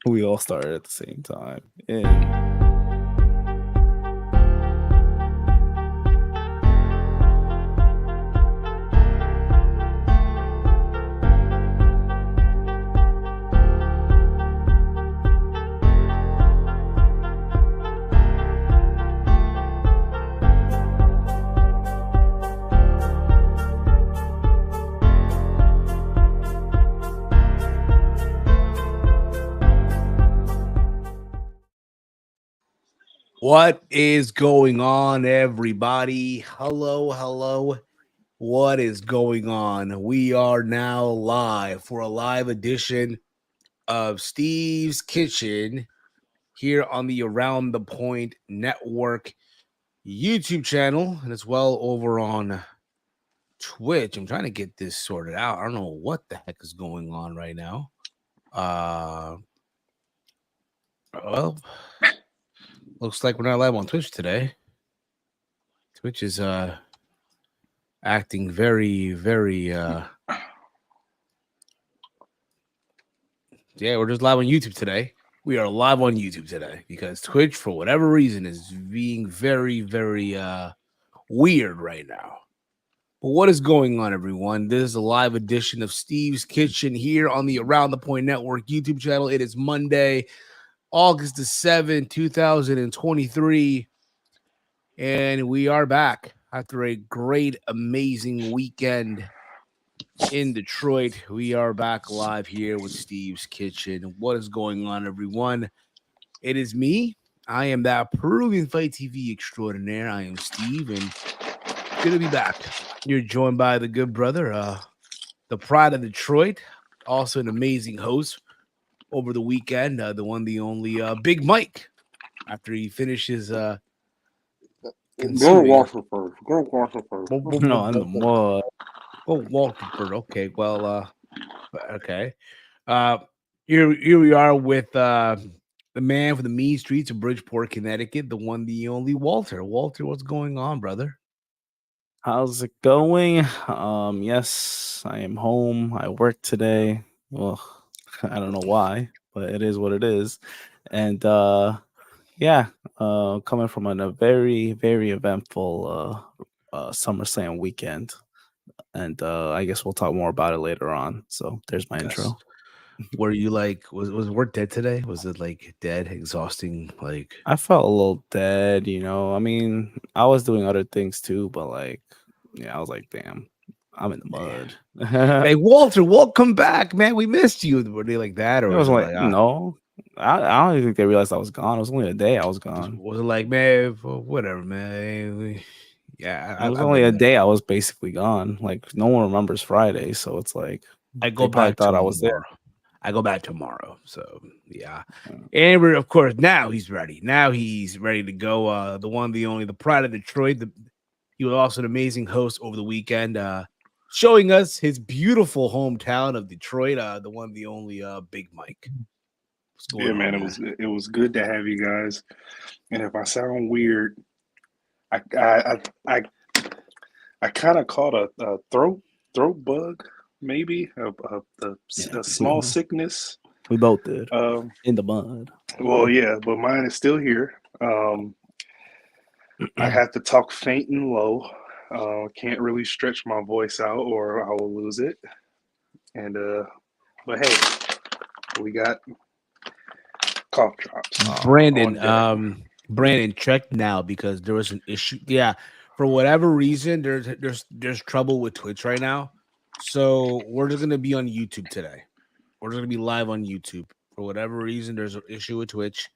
We all started at the same time. And What is going on, everybody? Hello, hello. What is going on? We are now live for a live edition of Steve's Kitchen here on the Around the Point Network YouTube channel, and as well over on Twitch. I'm trying to get this sorted out. I don't know what the heck is going on right now. Well, looks like we're not live on Twitch today. Twitch is acting very yeah, we're just live on YouTube today. We are live on YouTube today because Twitch, for whatever reason, is being very weird right now. But what is going on, everyone? This is a live edition of Steve's Kitchen here on the Around the Point Network YouTube channel. It is Monday, August the 7th, 2023. And we are back after a great, amazing weekend in Detroit. We are back live here with Steve's Kitchen. What is going on, everyone? It is me. I am that Peruvian Fight TV extraordinaire. I am Steve, and good to be back. You're joined by the good brother, the pride of Detroit, also an amazing host over the weekend, the one, the only Big Mike, after he finishes Go consuming. Walter first. Go Walter first. no, in the mud. Oh, Walterford. Okay, well, okay. Here we are with the man from the mean streets of Bridgeport, Connecticut, the one, the only Walter. Walter, what's going on, brother? How's it going? Yes, I am home. I work today. Well, I don't know why, but it is what it is. And yeah, coming from a very eventful SummerSlam weekend. And I guess we'll talk more about it later on. So there's my intro. Were you like, was work dead today? Was it like dead, exhausting? Like, I felt a little dead, I mean, I was doing other things too, but like, yeah, I was like, damn, I'm in the mud. hey, Walter, welcome back, man. We missed you. Were they like that, or It was was it like, like, no, I don't even think they realized I was gone. It was only a day I was gone. was it like, man, whatever, man? Yeah, It was I've only a been there. day I was basically gone. Like, no one remembers Friday, so it's like I go they probably back thought I was there. tomorrow. I go back tomorrow. So yeah. And we're, of course, now he's ready. Now he's ready to go. The one, the only, the pride of Detroit. He was also an amazing host over the weekend, showing us his beautiful hometown of Detroit. The one, the only, Big Mike. What's going Yeah, on, man, it was good to have you guys. And if I sound weird, I kind of caught a throat bug, maybe a small sickness. We both did in the mud. Well, yeah, but mine is still here. I have to talk faint and low. Can't really stretch my voice out, or I will lose it. And but hey, we got cough drops. Brandon, check now because there was an issue. Yeah, for whatever reason, there's trouble with Twitch right now. So we're just gonna be on YouTube today. We're just gonna be live on YouTube. For whatever reason, there's an issue with Twitch.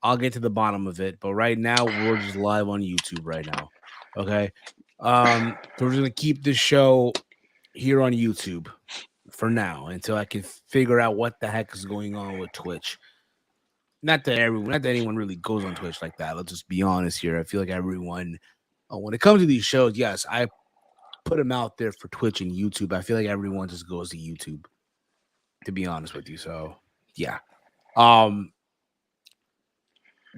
I'll get to the bottom of it, but right now we're just live on YouTube right now. Okay. So we're just gonna keep this show here on YouTube for now until I can figure out what the heck is going on with Twitch. Not that anyone really goes on Twitch like that. Let's just be honest here. I feel like everyone, when it comes to these shows, yes, I put them out there for Twitch and YouTube. I feel like everyone just goes to YouTube, to be honest with you. So yeah.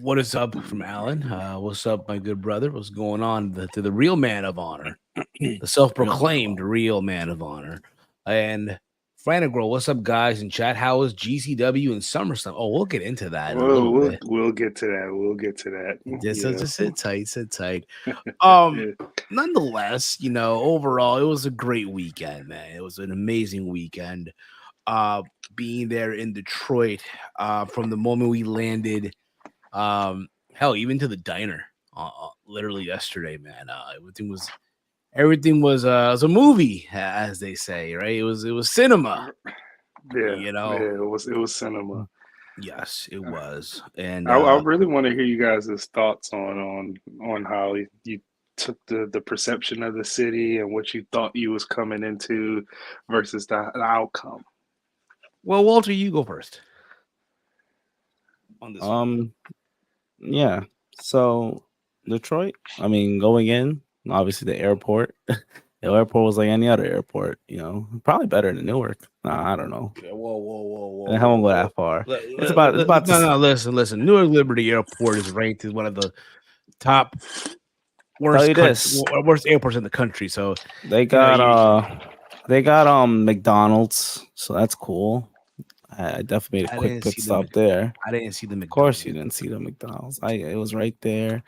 What is up from Alan? What's up, my good brother? What's going on to the real man of honor, the self-proclaimed real man of honor? And Girl, what's up, guys? In chat, how is GCW and SummerSlam? Oh, we'll get into that in a little bit. We'll get to that. We'll get to that. So Yeah. just sit tight. Yeah. Nonetheless, overall, it was a great weekend, man. It was an amazing weekend. Being there in Detroit, from the moment we landed, hell, even to the diner, literally yesterday, man. Everything was a movie, as they say, right? It was cinema. Yeah, Yeah, it was cinema. Yes, it was. And I really want to hear you guys' thoughts on how you took the perception of the city and what you thought you was coming into versus the outcome. well, Walter, you go first on this one. Yeah. So Detroit, I mean, going in, obviously the airport. The airport was like any other airport, probably better than Newark. Nah, I don't know. Okay, whoa. I won't go that far. It's about no. Listen. Newark Liberty Airport is ranked as one of the top worst airports in the country. So they got McDonald's, so that's cool. I definitely made a quick pit stop there. I didn't see the McDonald's. Of course, you didn't see the McDonald's. It was right there.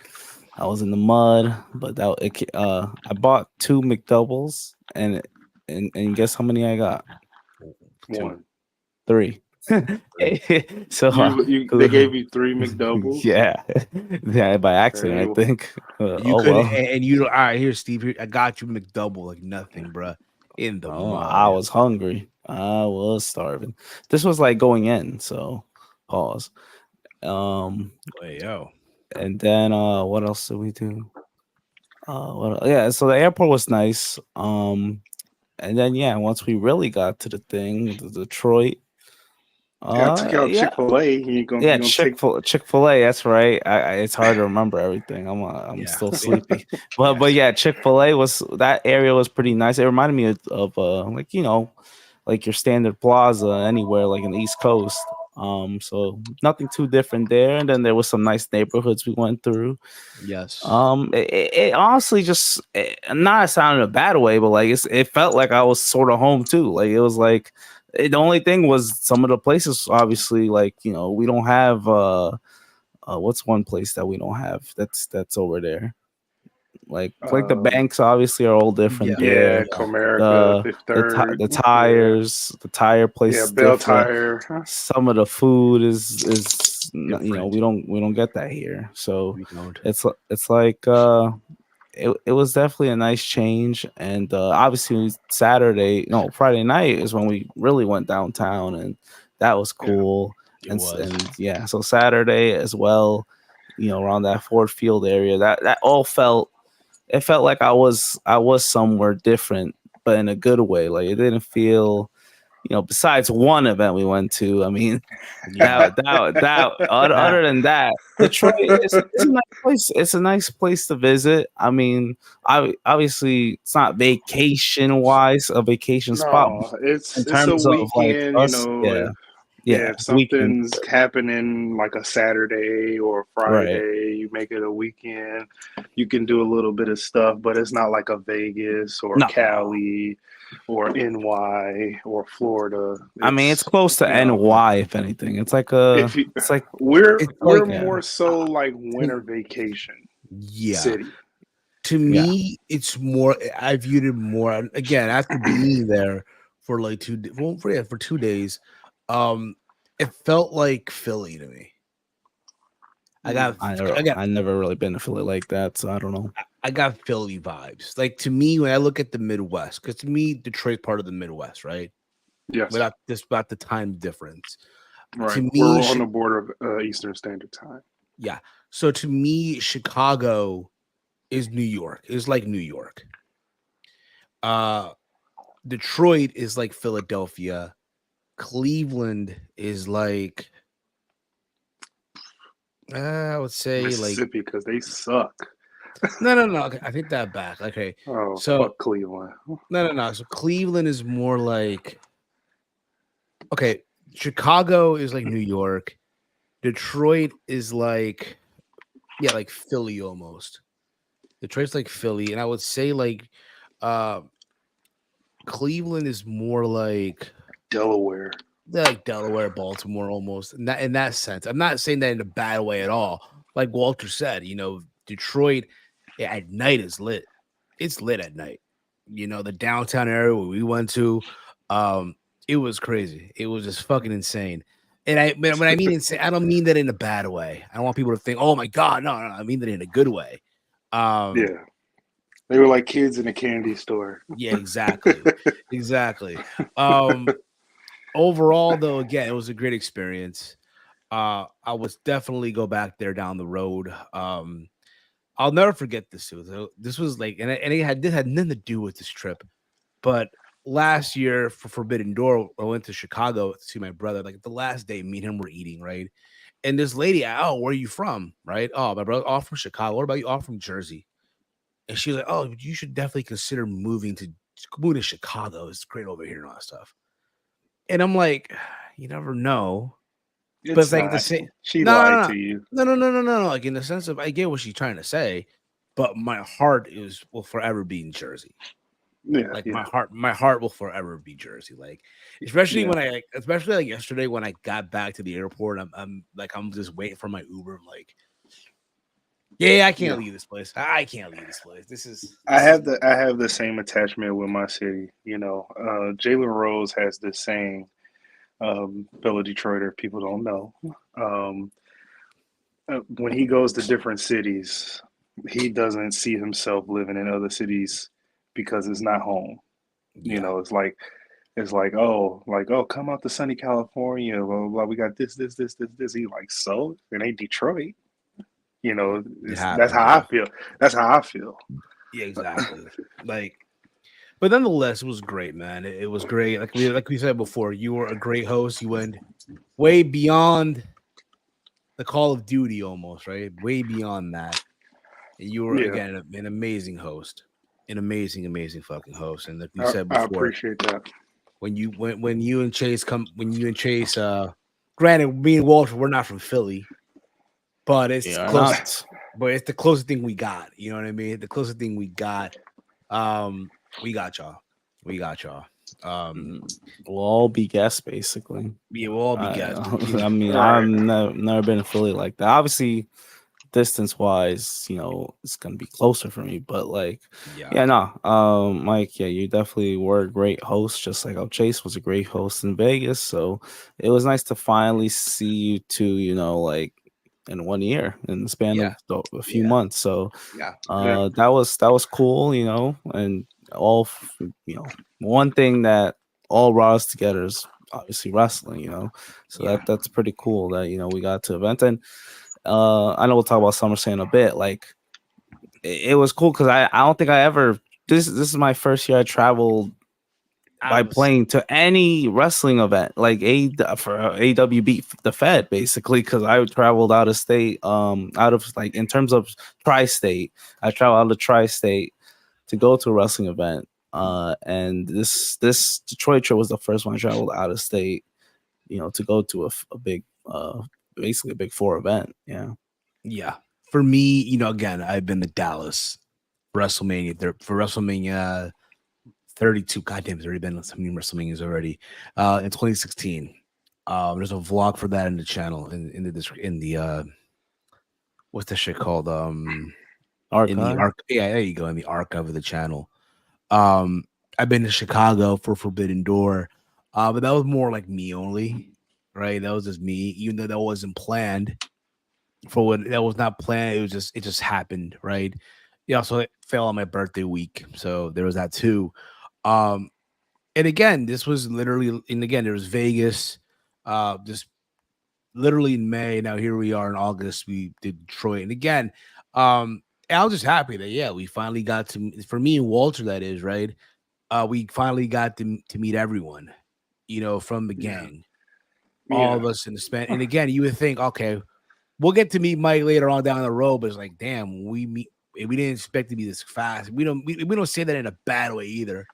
I was in the mud, but I bought 2 McDoubles, and guess how many I got? 1, 3. So they gave you 3 McDoubles. Yeah, by accident, I think. You couldn't, and you. All right, here, Steve. Here, I got you McDouble, like nothing, bro. In the mud. I was hungry. I was starving. This was like going in, so pause. And then what else did we do? So the airport was nice. And then once we really got to the thing, the Detroit. Check out Chick-fil-A. Chick-fil-A. That's right. It's hard to remember everything. I'm still sleepy. But Chick-fil-A that area was pretty nice. It reminded me of like your standard plaza anywhere like in the East Coast. So nothing too different there. And then there was some nice neighborhoods we went through. Yes. It honestly just not sounding in a bad way, but like it felt like I was sort of home too. Like it was like the only thing was some of the places obviously like we don't have what's one place that we don't have that's over there. Like the banks obviously are all different. Yeah, Comerica, the tires, the tire place. Yeah, Bell Tire. Some of the food is we don't get that here. So it's like it was definitely a nice change. And obviously Friday night is when we really went downtown, and that was cool. So Saturday as well, around that Ford Field area, that all felt like I was somewhere different, but in a good way. Like it didn't feel, besides one event we went to. I mean, that other than that, Detroit is a nice place. It's a nice place to visit. I mean, obviously it's not vacation wise a vacation spot. It's a weekend, if something's happening like a Saturday or a Friday, you make it a weekend. You can do a little bit of stuff, but it's not like a Vegas or Cali or NY or Florida. It's close to NY, if anything. It's like we're more so like winter vacation. City. To me, it's more. I viewed it more again after being there for like 2 days. It felt like Philly to me. I never really been to Philly like that, so I don't know. I got Philly vibes. Like to me, when I look at the Midwest, because to me, Detroit's part of the Midwest, right? Yes. Without the time difference. Right. To me, we're on the border of Eastern Standard Time. Yeah. So to me, Chicago is New York. It's like New York. Detroit is like Philadelphia. Cleveland is like I would say Mississippi, because they suck. No. Okay, I think that back. Okay. Oh, so fuck Cleveland. No. So Cleveland is more like Chicago is like New York. Detroit is like like Philly almost. Detroit's like Philly, and I would say like Cleveland is more like Delaware. They're like Delaware, Baltimore, almost in that sense. I'm not saying that in a bad way at all. Like Walter said, Detroit at night is lit. It's lit at night. The downtown area where we went to, it was crazy. It was just fucking insane. And when I mean insane, I don't mean that in a bad way. I don't want people to think, "Oh my god, no, I mean that in a good way." Yeah, they were like kids in a candy store. Yeah, exactly, exactly. Overall, though, again, it was a great experience. I would definitely go back there down the road. I'll never forget this. This was like, this had nothing to do with this trip, but last year for Forbidden Door, I went to Chicago to see my brother. Like the last day, me and him were eating, right? And this lady, "Oh, where are you from?" Right? "Oh, my brother, all from Chicago. What about you? All from Jersey." And she's like, "Oh, you should definitely consider moving to Chicago. It's great over here and all that stuff." And I'm like, you never know. But it's like the same. She No, lied to you. No. Like in the sense of, I get what she's trying to say, but my heart will forever be in Jersey. Yeah, Like yeah. my heart will forever be Jersey. Like especially especially like yesterday when I got back to the airport, I'm just waiting for my Uber. I'm like, yeah, I can't leave this place. I can't leave this place. I have the same attachment with my city. Jalen Rose has this saying, fellow Detroiter, people don't know. When he goes to different cities, he doesn't see himself living in other cities because it's not home. Yeah. It's like, oh, come out to sunny California, blah, blah, blah. We got this. He like, so it ain't Detroit. That's how I feel. That's how I feel. Yeah, exactly. But nonetheless, it was great, man. It was great. Like we said before, you were a great host. You went way beyond the Call of Duty, almost, right? Way beyond that. And you were again an amazing host, an amazing fucking host. And like we said before, I appreciate that. When you and Chase, granted, me and Walter, we're not from Philly, but it's close. But it's the closest thing we got. You know what I mean? The closest thing we got. We got y'all. We'll all be guests, basically. Yeah, we'll all be guests. I mean, I've never been in Philly like that. Obviously, distance-wise, it's gonna be closer for me. But Mike, you definitely were a great host, just like how Chase was a great host in Vegas. So it was nice to finally see you two, in 1 year, in the span of a few months. So that was cool, and all one thing that all brought us together is obviously wrestling, so that's pretty cool that we got to event. And I know we'll talk about SummerSlam in a bit. Like it was cool because I don't think I ever this is my first year I traveled by plane to any wrestling event, like for AW beat the Fed, basically, because I traveled out of state, in terms of tri-state, I traveled out of tri-state to go to a wrestling event. And this Detroit trip was the first one I traveled out of state, to go to a big, basically a big four event. Yeah. For me, again, I've been to Dallas for WrestleMania 32. Goddamn, there's already been so many WrestleManias already. In 2016. There's a vlog for that in the channel in the what's that shit called? Archive? In the there you go, in the archive of the channel. I've been to Chicago for Forbidden Door, but that was more like me only, right? That was just me, even though that wasn't planned. That was not planned. It just happened, right? Yeah, so it fell on my birthday week, so there was that too. And again, this was literally, and again, there was Vegas, just literally in May. Now here we are in August. We did Detroit, and again, I was just happy that we finally got to, for me and Walter, that is right. We finally got to meet everyone, from the gang, all of us in the span. And again, you would think, okay, we'll get to meet Mike later on down the road, but it's like, damn, we didn't expect to be this fast. We don't say that in a bad way either.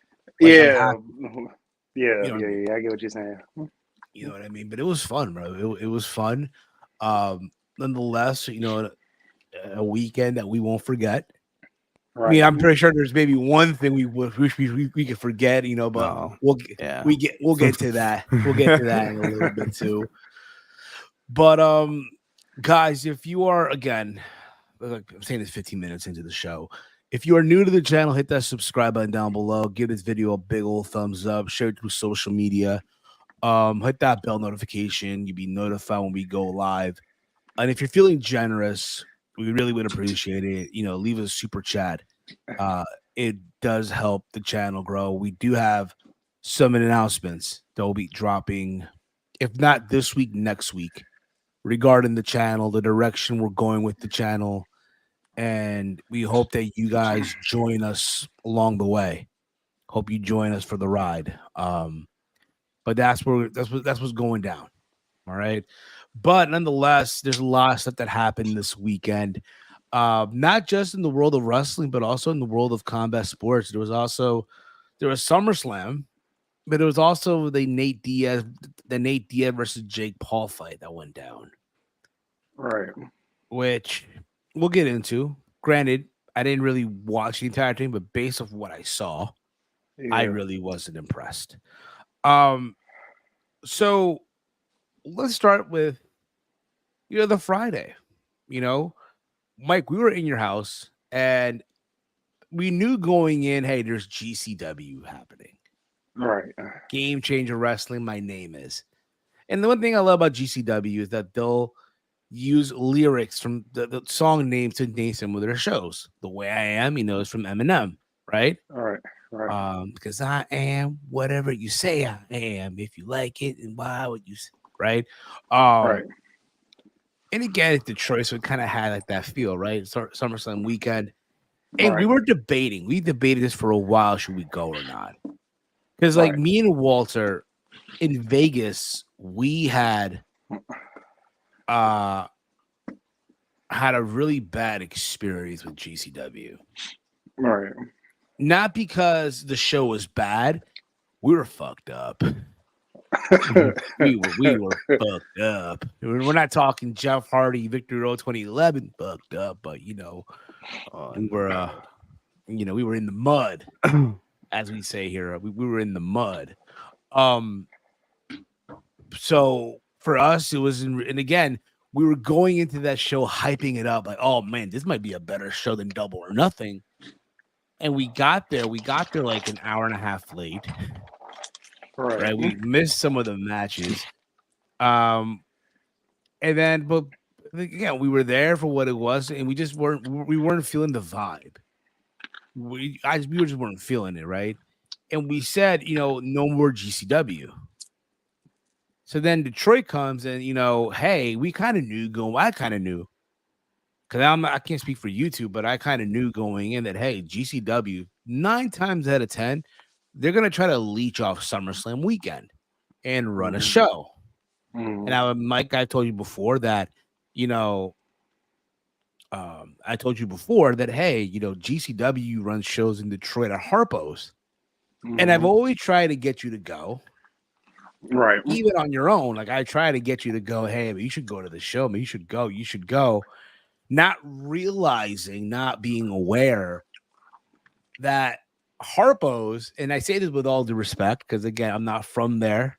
Like, yeah, I get what you're saying. You know what I mean? But it was fun, bro. It was fun. Nonetheless, a weekend that we won't forget. I mean, I'm pretty sure there's maybe one thing we wish we could forget, but No. we'll Yeah. we'll get to that. We'll get to that in a little bit too. But guys, if you are, again, like I'm saying this 15 minutes into the show, if you are new to the channel, hit that subscribe button down below. Give this video a big old thumbs up. Share it through social media. Hit that bell notification. You'll be notified when we go live. And if you're feeling generous, we really would appreciate it. Leave us a super chat. It does help the channel grow. We do have some announcements that will be dropping, if not this week, next week, regarding the channel, the direction we're going with the channel. And we hope that you guys join us along the way. Hope you join us for the ride. But that's what's going down. All right. But nonetheless, there's a lot of stuff that happened this weekend. Not just in the world of wrestling, but also in the world of combat sports. There was SummerSlam, but there was also the Nate Diaz versus Jake Paul fight that went down. Right. Which we'll get into. Granted, I didn't really watch the entire thing, but based off what I saw, I really wasn't impressed. So let's start with the Friday. Mike, we were in your house and we knew going in, hey, there's GCW happening. Right. Game Changer Wrestling, my name is. And the one thing I love about GCW is that they'll use lyrics from the song names to name some of their shows. The Way I Am, is from Eminem, right? All right. Right. Because I am whatever you say I am. If you like it, and why would you say, right? Right. And again, Detroit, so it kind of had like that feel, right? SummerSlam weekend. And Right. we debated this for a while, should we go or not? Because like me and Walter in Vegas, we had a really bad experience with GCW. Right. Not because the show was bad, we were fucked up. we were fucked up. We're not talking Jeff Hardy, Victory Road 2011 fucked up, but we were we were in the mud, as we say here. We were in the mud. So for us, it was, and again, we were going into that show hyping it up like, oh man, this might be a better show than Double or Nothing. And we got there like an hour and a half late. Right. We missed some of the matches. And then, but again, we were there for what it was, and we weren't feeling the vibe. We just weren't feeling it, right? And we said, no more GCW. So then Detroit comes and, hey, we kind of knew I kind of knew, because I can't speak for you two, but I kind of knew going in that, hey, GCW, 9 times out of 10, they're going to try to leech off SummerSlam weekend and run a show. And Mike, I told you before that, I told you before that, hey, GCW runs shows in Detroit at Harpo's. And I've always tried to get you to go. Right. Even on your own. Like I try to get you to go, hey, but you should go to the show. You should go. Not realizing, not being aware that Harpo's, and I say this with all due respect, because again, I'm not from there.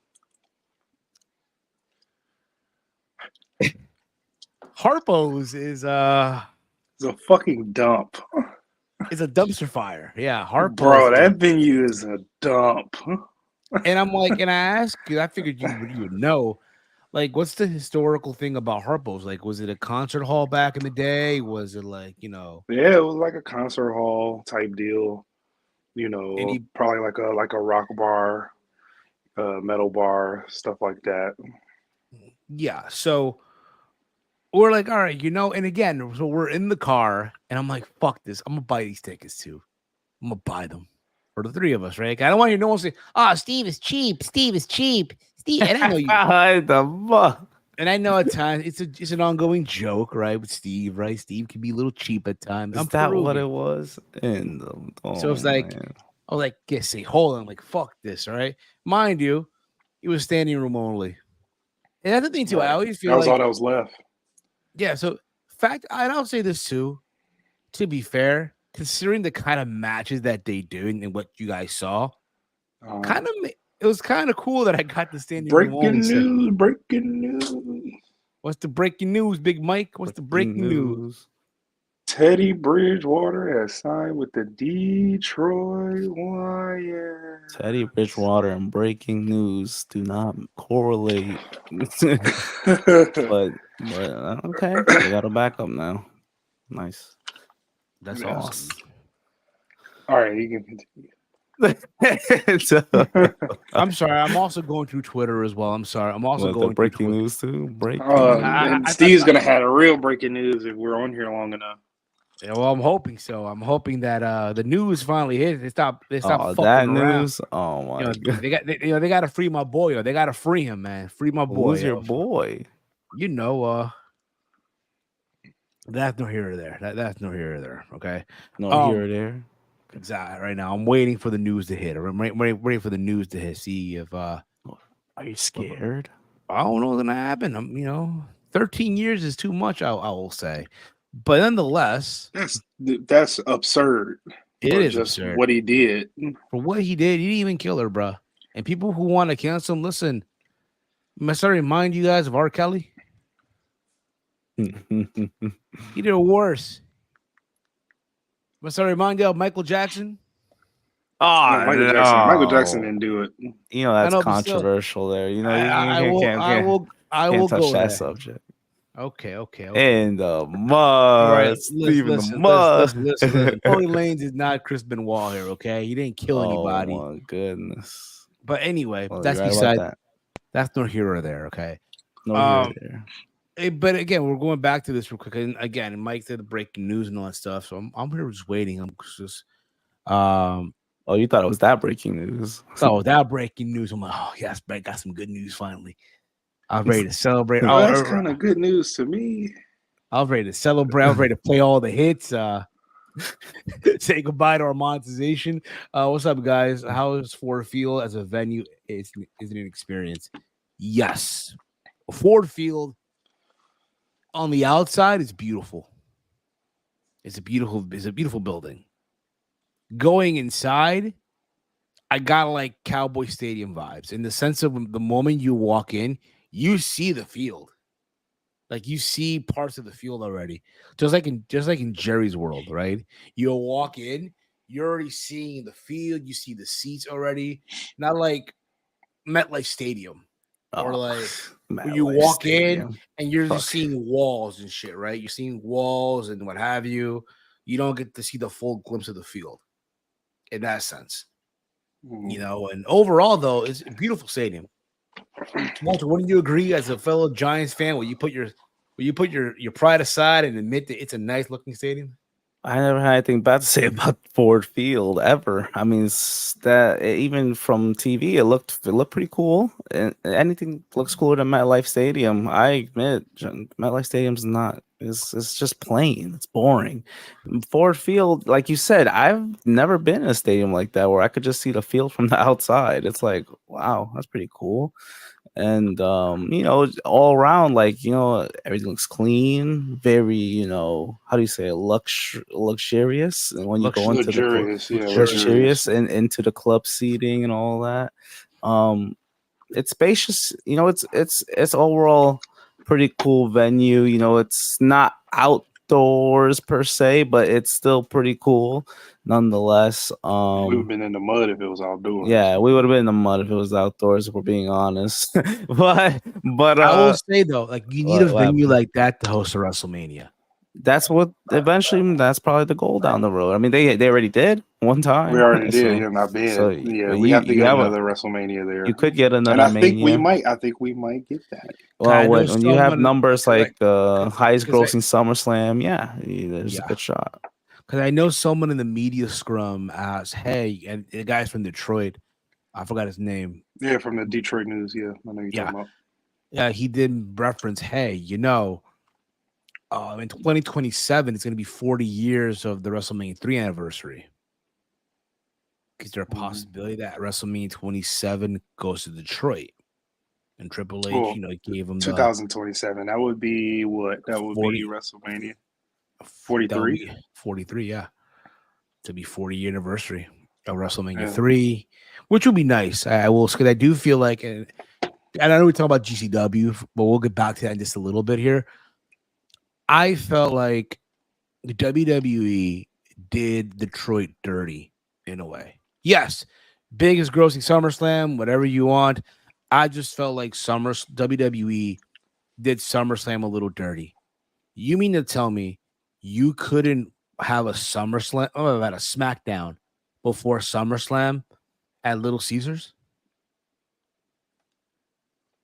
Harpo's is it's a fucking dump. It's a dumpster fire. Yeah, Harpo's. Bro, that venue is a dump. And I'm like, and I asked, I figured you would know. Like, what's the historical thing about Harpo's? Like, was it a concert hall back in the day? Was it like, Yeah, it was like a concert hall type deal. Probably like a rock bar, metal bar, stuff like that. Yeah. So we're like, all right, and again, so we're in the car, and I'm like, fuck this. I'm gonna buy these tickets too. I'm gonna buy them for the 3 of us, right? Like, I don't want to hear no one say, "Oh, Steve is cheap. Steve is cheap." Steve, and I know you. And I know at times it's an ongoing joke, right? With Steve, right? Steve can be a little cheap at times. Is that what it was? So it's like, man. I was like, say, hold on, like, fuck this, all right? Mind you, it was standing room only. And that's the thing too. I always feel that was all that was left. Yeah. So, I'll say this too. To be fair, considering the kind of matches that they do and what you guys saw, Uh, it was kind of cool that I got the standing room only breaking segment. news! Breaking news! What's the breaking news, Big Mike? What's the breaking news? Teddy Bridgewater has signed with the Detroit Lions. Teddy Bridgewater and breaking news do not correlate. but okay, they got a backup now. Nice. That's Yeah. awesome. All right, you can continue. I'm sorry. I'm also going through Twitter as well. I'm sorry. I'm also What, going the breaking through news too. Breaking. And Steve's gonna have a real breaking news if we're on here long enough. Yeah, well, I'm hoping so. I'm hoping that the news finally hit. They stop fucking that around. news. Oh my god. They got to free my boy. They got to free him, man. Free my boy. Who's your boy? You know, that's no here or there. That's no here or there. Okay. No here or there. Exactly. Right now, I'm waiting for the news to hit. I'm waiting for the news to hit. See if Are you scared? I don't know what's gonna happen. 13 years is too much. I will say, but nonetheless, That's absurd. it for is just absurd. what he did. For what he did, he didn't even kill her, bruh. And people who want to cancel him, listen. Must I remind you guys of R. Kelly? He did worse. Must I remind you of Michael Jackson? Oh, Michael Jackson didn't do it. You know that's I know, but still, controversial. There, you know I you will can't touch go that there. subject. Okay. In the mud, All right, Steve in the listen. mud. Tory Lanez is not Chris Benoit here, okay? He didn't kill anybody. Oh my goodness. But anyway, Well, that's you're right beside about that. That's no here or there, okay? No here or there. But again, we're going back to this real quick. And again, Mike did the breaking news and all that stuff. So I'm here just waiting. I'm just Oh, you thought it was that breaking news? so that breaking news. I'm like, oh yes, I got some good news finally. I was ready to celebrate. Oh, that's kind of good news to me. I was ready to celebrate. I was ready to play all the hits. Say goodbye to our monetization. What's up, guys? How is Ford Field as a venue? Is it an experience? Yes. Ford Field on the outside is beautiful. It's a beautiful building. Going inside, I got like Cowboy Stadium vibes in the sense of the moment you walk in, you see the field. Like you see parts of the field already. Just like in Jerry's World, right? You walk in, you're already seeing the field, you see the seats already. Not like MetLife Stadium. Or like when you walk in and you're just seeing walls and shit, right? You're seeing walls and what have you. You don't get to see the full glimpse of the field in that sense. And overall, though, it's a beautiful stadium. Walter, wouldn't you agree as a fellow Giants fan? Will you put your pride aside and admit that it's a nice looking stadium? I never had anything bad to say about Ford Field ever. I mean, even from TV, it looked pretty cool. And anything looks cooler than MetLife Stadium. I admit, MetLife Stadium's not. It's just plain. It's boring. Ford Field, like you said, I've never been in a stadium like that where I could just see the field from the outside. It's like, wow, that's pretty cool. And all around, like, everything looks clean, very, how do you say, luxurious. And when you go into luxurious and into the club seating and all that, it's spacious. It's overall pretty cool venue. It's not outdoors per se, but it's still pretty cool nonetheless. We would have been in the mud if it was outdoors. Yeah, we would have been in the mud if it was outdoors, if we're being honest. but I will say though, like you need a venue like that to host a WrestleMania. That's probably the goal down the road. I mean, they already did one time. We already did, and I've been. So we have to get another WrestleMania there. You could get another. And I think we might get that. Well, when you have numbers like highest grossing SummerSlam, there's a good shot. Because I know someone in the media scrum asked, "Hey," and the guy's from Detroit. I forgot his name. Yeah, from the Detroit News. Yeah, I know you're talking about. Yeah, he did reference, "Hey, in 2027, it's going to be 40 years of the WrestleMania 3 anniversary. Is there a possibility that WrestleMania 27 goes to Detroit?" And Triple H, gave him 2027. That would be what? That would 40, be WrestleMania 43. 43, yeah. to be 40 anniversary of WrestleMania Yeah. 3, which would be nice. I will, because I do feel like, and I know we talk about GCW, but we'll get back to that in just a little bit here. I felt like the WWE did Detroit dirty in a way. Yes, biggest grossing SummerSlam, whatever you want. I just felt like WWE did SummerSlam a little dirty. You mean to tell me you couldn't have a SummerSlam, had a SmackDown before SummerSlam at Little Caesars?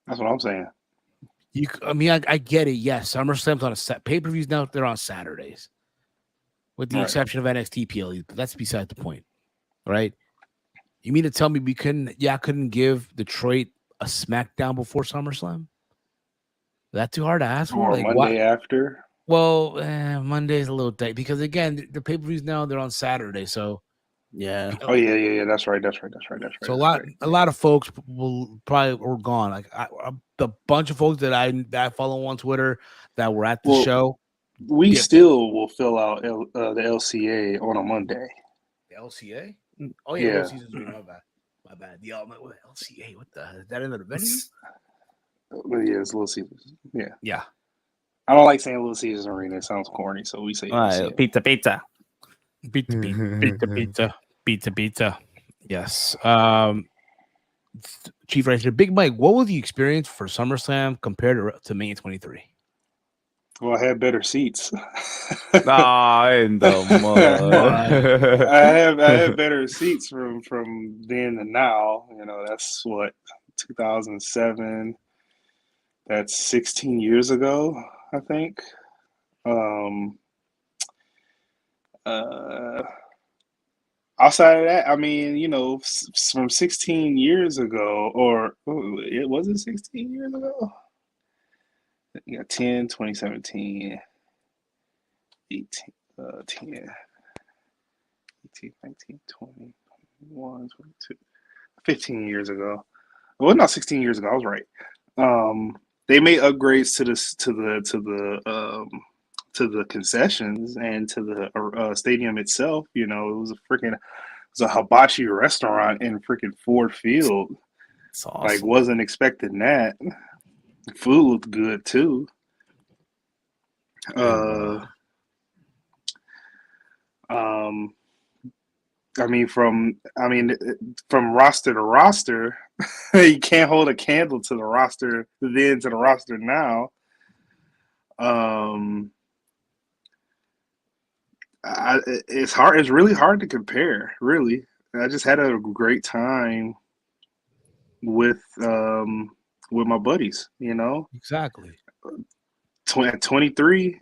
That's what I'm saying. I get it. Yes, SummerSlam's on a set. Pay-per-views now, they're on Saturdays, with the Right. exception of NXT PLE. But that's beside the point, right? You mean to tell me we couldn't give Detroit a SmackDown before SummerSlam? Is that too hard to ask for? Or Like, Monday after. Well, Monday's a little tight because again, the pay-per-views now they're on Saturday, so Yeah. Oh yeah. That's right. so a lot of folks will probably were gone. Like the bunch of folks that I follow on Twitter that were at the Well, show. We Yeah. still will fill out the LCA on a Monday. The LCA? Oh Yeah. Little Caesars. My bad. The LCA. What the? Is that another venue? Yeah, it's Little Caesars. Yeah. Yeah. I don't like saying Little Caesars Arena. It sounds corny, so we say All right, LCA. pizza. Pizza. Yes. Chief Racer, Big Mike, what was the experience for SummerSlam compared to May 23? Well, I had better seats. Ah, in the mud. I have better seats from then to now. You know, that's what 2007. That's 16 years ago, I think. Outside of that, I mean, you know, from 16 years ago, or it wasn't 16 years ago. You got 10, 2017, 18, 10, 18, 19, 20, 21, 22, 15 years ago. Well, not 16 years ago. I was right. They made upgrades to the concessions and to the stadium itself. You know, it was a hibachi restaurant in freaking Ford Field. It's awesome. Like, wasn't expecting that. Food looked good too. From roster to roster, you can't hold a candle to the roster then to the roster now. It's hard. It's really hard to compare. Really, I just had a great time with my buddies. You know, Exactly. At 23,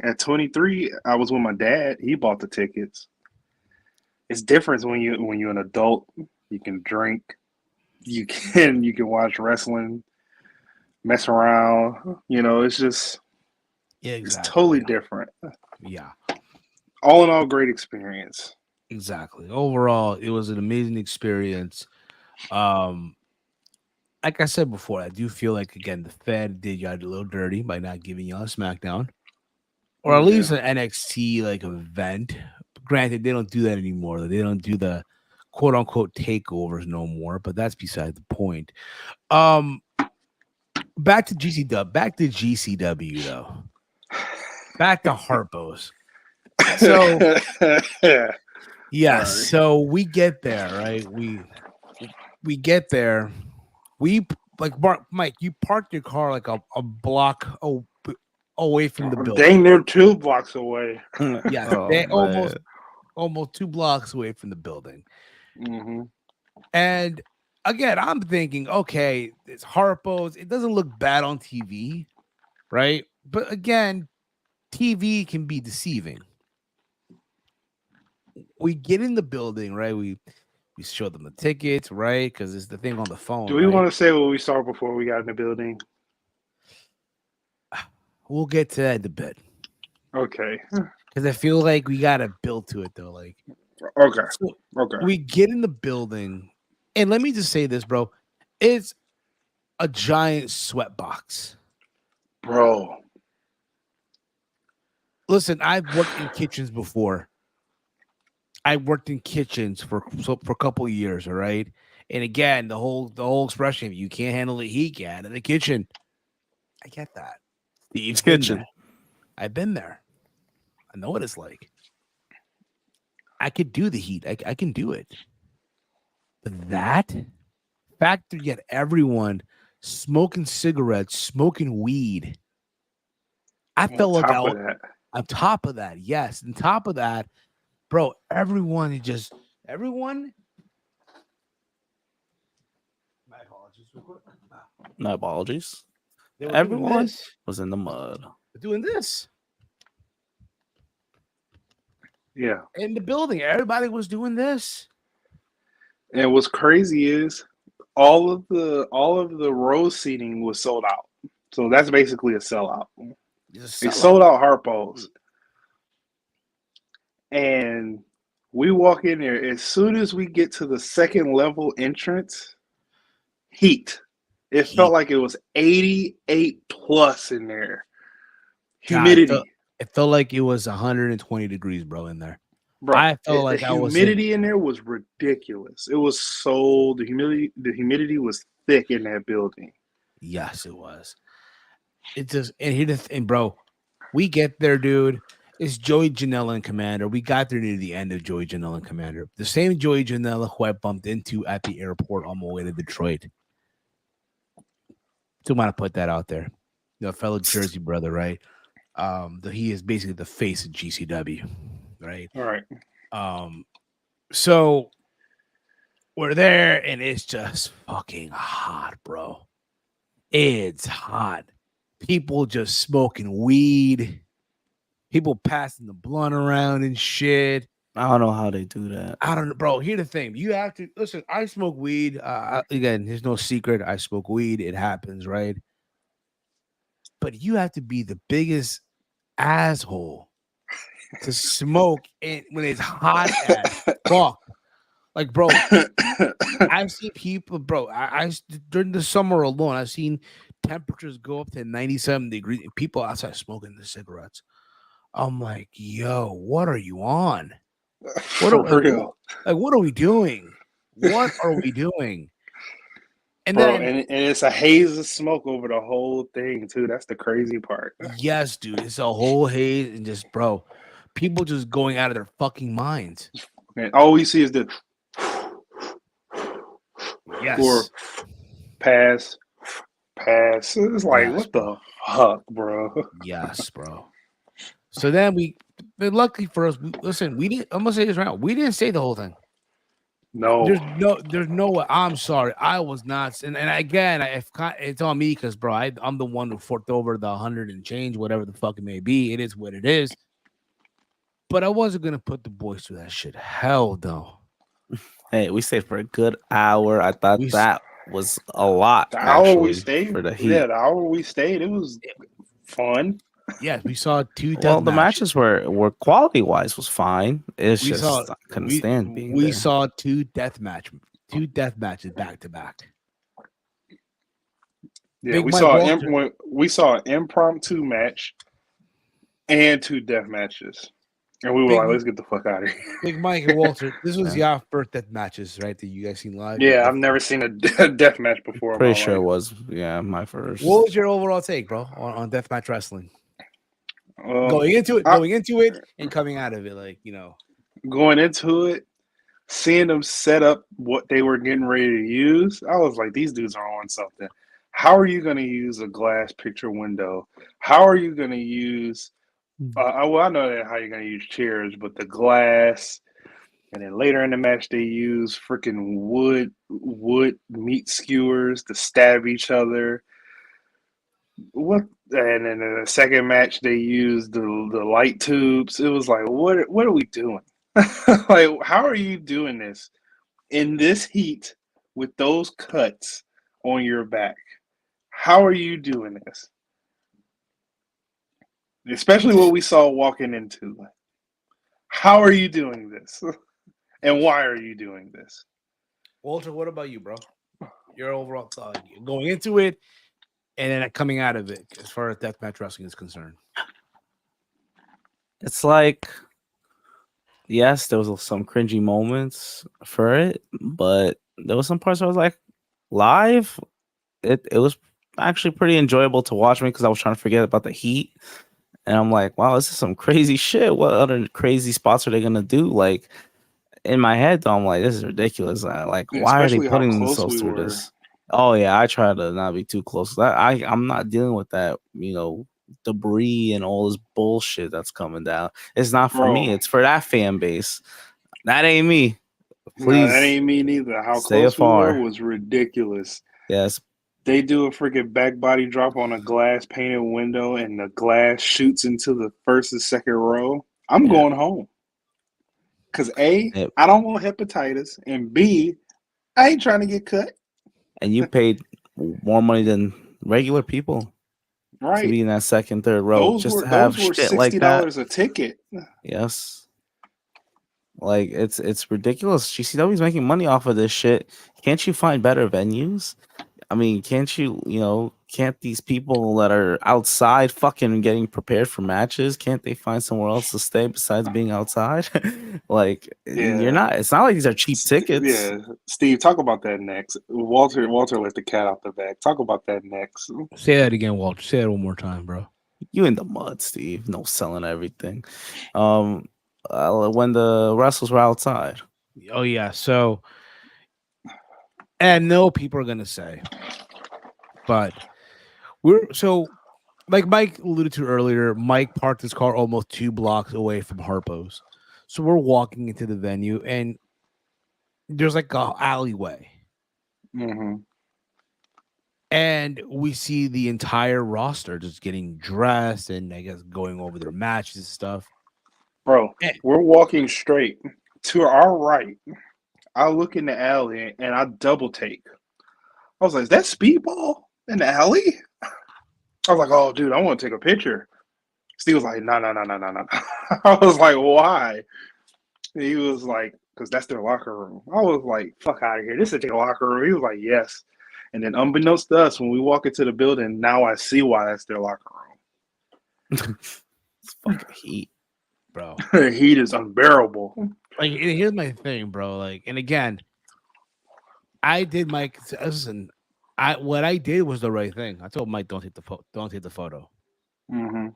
I was with my dad. He bought the tickets. It's different when you're an adult. You can drink. You can watch wrestling, mess around. You know, it's just Exactly. it's totally different. Yeah. All in all, great experience. Exactly. Overall, it was an amazing experience. Like I said before, I do feel like again the Fed did y'all a little dirty by not giving y'all a SmackDown, or at least an NXT like event. Granted, they don't do that anymore. They don't do the quote unquote takeovers no more. But that's beside the point. Back to GCW though. Back to Harpo's. So yes, Sorry. so we get there, right? We get there. We like Mike. You parked your car like a block away from the building. Dang, they're 2 blocks away. Yes, they almost 2 blocks away from the building. Mm-hmm. And again, I'm thinking, okay, it's Harpo's. It doesn't look bad on TV, right? But again, TV can be deceiving. We get in the building, right? We show them the tickets, right? Because it's the thing on the phone. Do we right? want to say what we saw before we got in the building? We'll get to that in a bit. Okay. Because I feel like we got to build to it, though. Like, Okay. so Okay. we get in the building, and let me just say this, bro. It's a giant sweat box. Bro. Listen, I've worked in kitchens before. I worked in kitchens for a couple of years, all right. And again, the whole expression, if you can't handle the heat, get out of the kitchen. I get that. Steve's I've been Kitchen. there. I've been there. I know what it's like. I could do the heat. I can do it. But that fact that you get everyone smoking cigarettes, smoking weed. I felt like I was on top of that. Yes. On top of that, bro, everyone. My apologies. No apologies. They were Everyone doing this. was in the mud. They're doing this. Yeah. In the building. Everybody was doing this. And what's crazy is all of the row seating was sold out. So that's basically a sellout. They sold out Harpo's. And we walk in there, as soon as we get to the second level entrance, heat. It felt like it was 88 plus in there. Humidity. God, it felt like it was 120 degrees, bro, in there. Bro, I felt like the I was humidity in there was ridiculous. It was the humidity was thick in that building. Yes, it was. It just and bro, we get there, dude. It's Joey Janela and Commander. We got there near the end of Joey Janela and Commander. The same Joey Janela who I bumped into at the airport on my way to Detroit. Still want to put that out there. You know, fellow Jersey brother, right? He is basically the face of GCW, right? All right. So we're there and it's just fucking hot, bro. It's hot. People just smoking weed. People passing the blunt around and shit. I don't know how they do that. I don't know, bro. Here's the thing. You have to listen. I smoke weed. Again, there's no secret. I smoke weed. It happens, right? But you have to be the biggest asshole to smoke it when it's hot as fuck. Like, bro, I've seen people, bro. I during the summer alone, I've seen temperatures go up to 97 degrees. And people outside smoking the cigarettes. I'm like, yo, what are you on? What are we doing? What are we doing? And bro, then and it's a haze of smoke over the whole thing too. That's the crazy part. yes, dude, it's a whole haze and just, bro, people just going out of their fucking minds. And all we see is the Yes, or pass. It's like, Yes, what the fuck, bro? yes, bro. So then but luckily for us, we didn't. I'm gonna say this right now. We didn't say the whole thing. No, There's no way. I'm sorry. I was not. And again, it's on me because, bro, I'm the one who forked over the 100 and change, whatever the fuck it may be. It is what it is. But I wasn't gonna put the boys through that shit. Hell no. Hey, we stayed for a good hour. I thought that was a lot. The hour we actually, stayed for the heat. Yeah, the hour we stayed, it was fun. Yes, we saw two. Well, the matches were quality wise was fine. It's We just saw- I couldn't stand being We there. saw two death matches back to back. Yeah, Big we Mike saw Walter. we saw an impromptu match and two death matches, and we were Big- like, "Let's get the fuck out of here." Big Mike and Walter. This was your first death matches, right? That you guys seen live. Yeah, I've never seen a death match before. in Pretty my sure it life. was my first. What was your overall take, bro, on deathmatch wrestling? Going into it, and coming out of it, like, you know. Going into it, seeing them set up what they were getting ready to use, I was like, these dudes are on something. How are you going to use a glass picture window? How are you going to use, well, I know that how you're going to use chairs, but the glass, and then later in the match, they use freaking wood meat skewers to stab each other. What? And then in the second match, they used the light tubes. It was like, what are we doing? Like, how are you doing this in this heat with those cuts on your back? How are you doing this? Especially what we saw walking into. How are you doing this? And why are you doing this? Walter, what about you, bro? Your overall thought going into it and then coming out of it as far as deathmatch wrestling is concerned. It's like yes, there was some cringy moments for it, but there was some parts where I was like, live. It was actually pretty enjoyable to watch me because I was trying to forget about the heat, and I'm like, wow, this is some crazy shit. What other crazy spots are they gonna do? Like in my head, though, I'm like, this is ridiculous. Like, Yeah, why are they especially how putting close themselves we through were. this? Oh yeah, I try to not be too close. I'm not dealing with that. Debris and all this bullshit that's coming down. It's not for me. Bro, It's for that fan base. That ain't me. no, that Please ain't me neither. How stay close we were afar. was ridiculous. Yes. They do a freaking back body drop on a glass painted window, and the glass shoots into the first and second row. I'm Yeah. going home. Because A, Yep. I don't want hepatitis, and B, I ain't trying to get cut. And you paid more money than regular people to Right. be in that second, third row Those just were to have those were shit like that. $60 a ticket. Yes. Like it's ridiculous. GCW's making money off of this shit. Can't you find better venues? I mean, can't these people that are outside fucking getting prepared for matches, can't they find somewhere else to stay besides being outside? Like Yeah. it's not like these are cheap tickets. Yeah. Steve, talk about that next. Walter let the cat out the bag. Talk about that next. Say that again, Walter. Say that one more time, bro. You in the mud, Steve. No selling everything. When the wrestlers were outside. Oh yeah. So, and no, people are gonna say, but like Mike alluded to earlier. Mike parked his car almost 2 blocks away from Harpo's, so we're walking into the venue, and there's like a alleyway, Mm-hmm. and we see the entire roster just getting dressed and I guess going over their matches and stuff. Bro, Eh. we're walking straight to our right. I look in the alley and I double take. I was like, is that Speedball in the alley? I was like, oh, dude, I want to take a picture. Steve was like, no, no, no, no, no, no. I was like, why? And he was like, because that's their locker room. I was like, fuck out of here. This is their locker room. He was like, yes. And then unbeknownst to us, when we walk into the building, now I see why that's their locker It's fucking heat. Bro. room. Heat is unbearable. Like, here's my thing, bro. Like, and again, I did Mike. Listen, what I did was the right thing. I told Mike, don't take the photo Mm-hmm.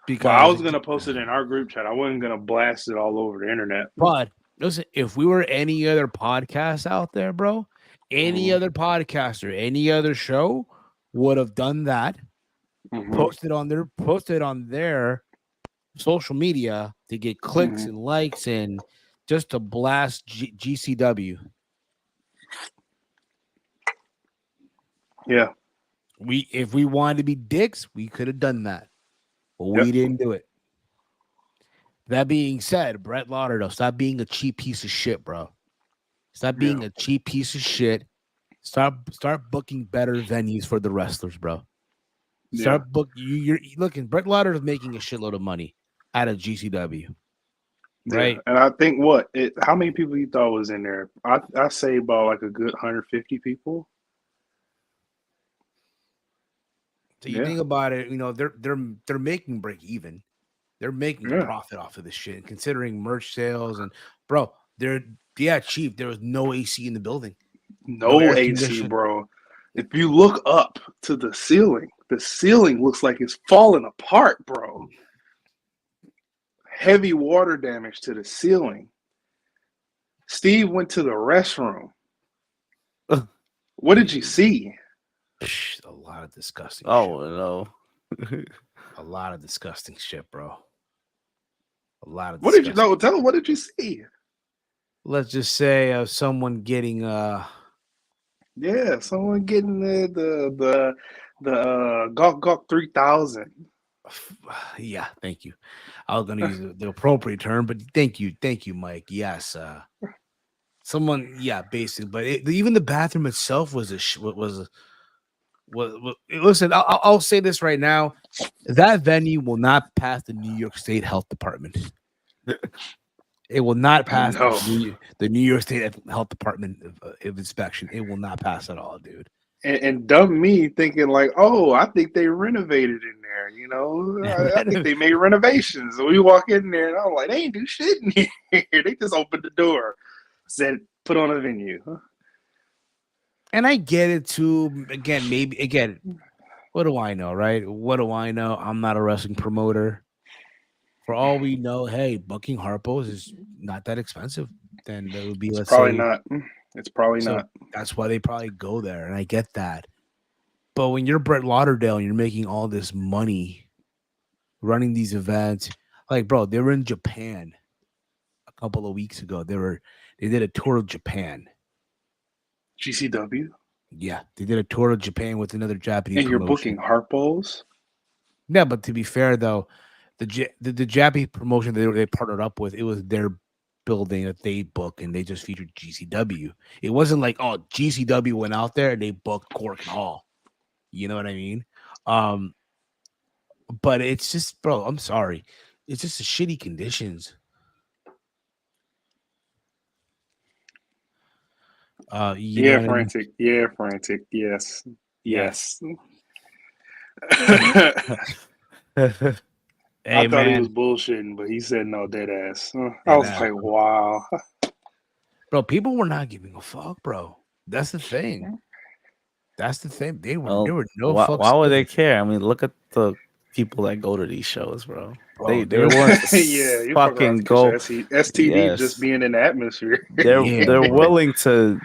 because Well, I was gonna post it in our group chat. I wasn't gonna blast it all over the internet. But listen, if we were any other podcast out there, bro, any other podcaster, any other show would have done that, posted on their social media to get clicks and likes and just to blast GCW. Yeah. If we wanted to be dicks, we could have done that. But we didn't do it. That being said, Brett Lauderdale, stop being a cheap piece of shit, bro. Stop being a cheap piece of shit. Start booking better venues for the wrestlers, bro. Start book. You're looking. Brett Lauderdale's making a shitload of money out of GCW, right? Yeah. And I think how many people you thought was in there? I say about like a good 150 people. So you think about it, they're making break even. They're making a profit off of this shit. And considering merch sales and bro, they're cheap. There was no AC in the building. No AC, bro. If you look up to the ceiling looks like it's falling apart, bro. Heavy water damage to the ceiling. Steve went to the restroom. What did you see? A lot of disgusting shit. A lot of disgusting shit, bro. A lot of What did you know? Tell them, what did you see? Let's just say someone getting someone getting the Gawk Gawk 3000. Yeah, thank you. I was gonna use the appropriate term, but thank you, Mike. Yes, someone, basically. But even the bathroom itself was listen, I'll say this right now: that venue will not pass the New York State Health Department. It will not pass the New York State Health Department of inspection. It will not pass at all, dude. and dumb me thinking like, oh, I think they renovated in there. You know, I think they made renovations. So we walk in there, and I'm like, they ain't do shit in here. They just opened the door, said, put on a venue. And I get it too. Again, what do I know, right? What do I know? I'm not a wrestling promoter. For all we know, hey, booking Harpo's is not that expensive. Then there would be, It's let's probably say, not. It's probably so not. that's why they probably go there, and I get that. But when you're Brett Lauderdale and you're making all this money running these events, like bro, they were in Japan a couple of weeks ago. They did a tour of Japan. GCW. Yeah, they did a tour of Japan with another Japanese And you're promotion. booking Harpo's? Yeah, but to be fair though, the Japanese promotion they partnered up with, it was their building that they booked, and they just featured GCW. It wasn't like, oh, GCW went out there and they booked Cork and Hall. You know what I mean? But it's just, bro, I'm sorry. It's just the shitty conditions. You know Yeah, what I mean? frantic. Yeah, frantic. Yes. Yes. Hey, I thought he man. was bullshitting, but he said no, dead ass. I Dead was ass, like, bro. wow. Bro, people were not giving a fuck, bro. That's the thing. That's the thing. There were no fucks. Why would they given. care? I mean, look at the people that go to these shows, bro. Bro, They're willing to Yeah, you fuck around fucking to catch go. STD just Yes, being in the atmosphere. Yeah, they're bro. willing to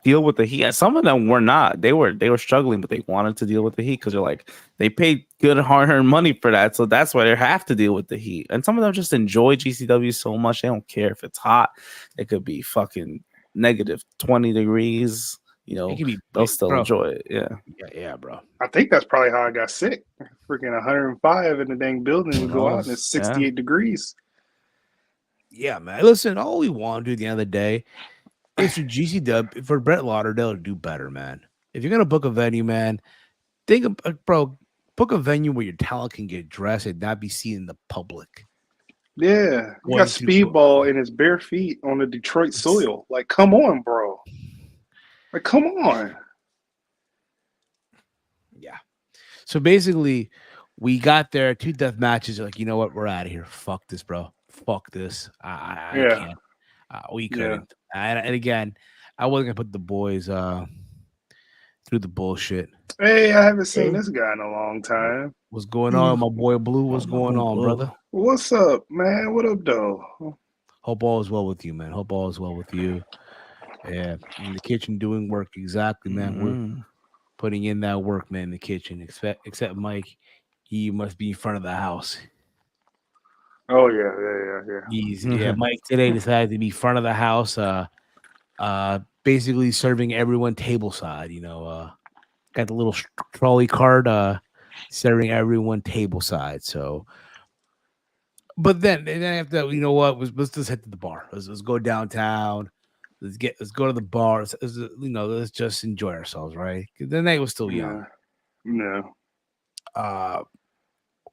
deal with the heat. Some of them were not. They were struggling, but they wanted to deal with the heat because they're like, they paid good hard-earned money for that, so that's why they have to deal with the heat. And some of them just enjoy GCW so much they don't care if it's hot. It could be fucking negative 20 degrees. You know, It could be, they'll still bro. enjoy it. Yeah. Yeah, bro. I think that's probably how I got sick. Freaking 105 in the dang building would go out and it's 68 degrees. Yeah, man. Listen, all we want to do at the end of the day is for GCW, for Brett Lauderdale to do better, man. If you're gonna book a venue, man, think of, bro, book a venue where your talent can get dressed and not be seen in the public. Yeah, he One, got two, Speedball in his bare feet on the Detroit soil. Like, come on, bro. Like, come on. Yeah. So basically, we got there, 2 death matches. Like, you know what? We're out of here. Fuck this, bro. Fuck this. I Yeah. can't. We couldn't. And again, I wasn't gonna put the boys through the bullshit. Hey, I haven't seen this guy in a long time. What's going on, my boy Blue? What's going on, brother? What's up, man? What up, though? Hope all is well with you, man. Hope all is well with you. Yeah, in the kitchen doing work. Exactly, man. We're putting in that work, man, in the kitchen. Except Mike, he must be in front of the house. Oh, yeah. Mike today decided to be front of the house, basically serving everyone table side. You know, got the little trolley cart, serving everyone table side. So, but then after, you know what? Let's just head to the bar. Let's go downtown. Let's go to the bar. Let's just enjoy ourselves, right? The night was still young. No.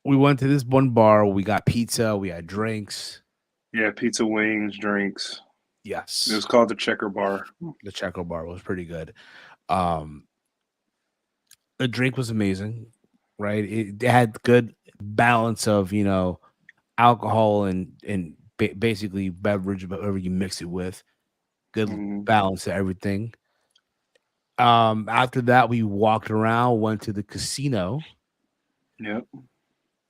We went to this one bar. We got pizza. We had drinks. Yeah, pizza, wings, drinks. Yes. It was called the Checker Bar. The Checker Bar was pretty good. The drink was amazing, right? It had good balance of, you know, alcohol and basically beverage, whatever you mix it with. Good balance to everything. After that, we walked around, went to the casino. Yep.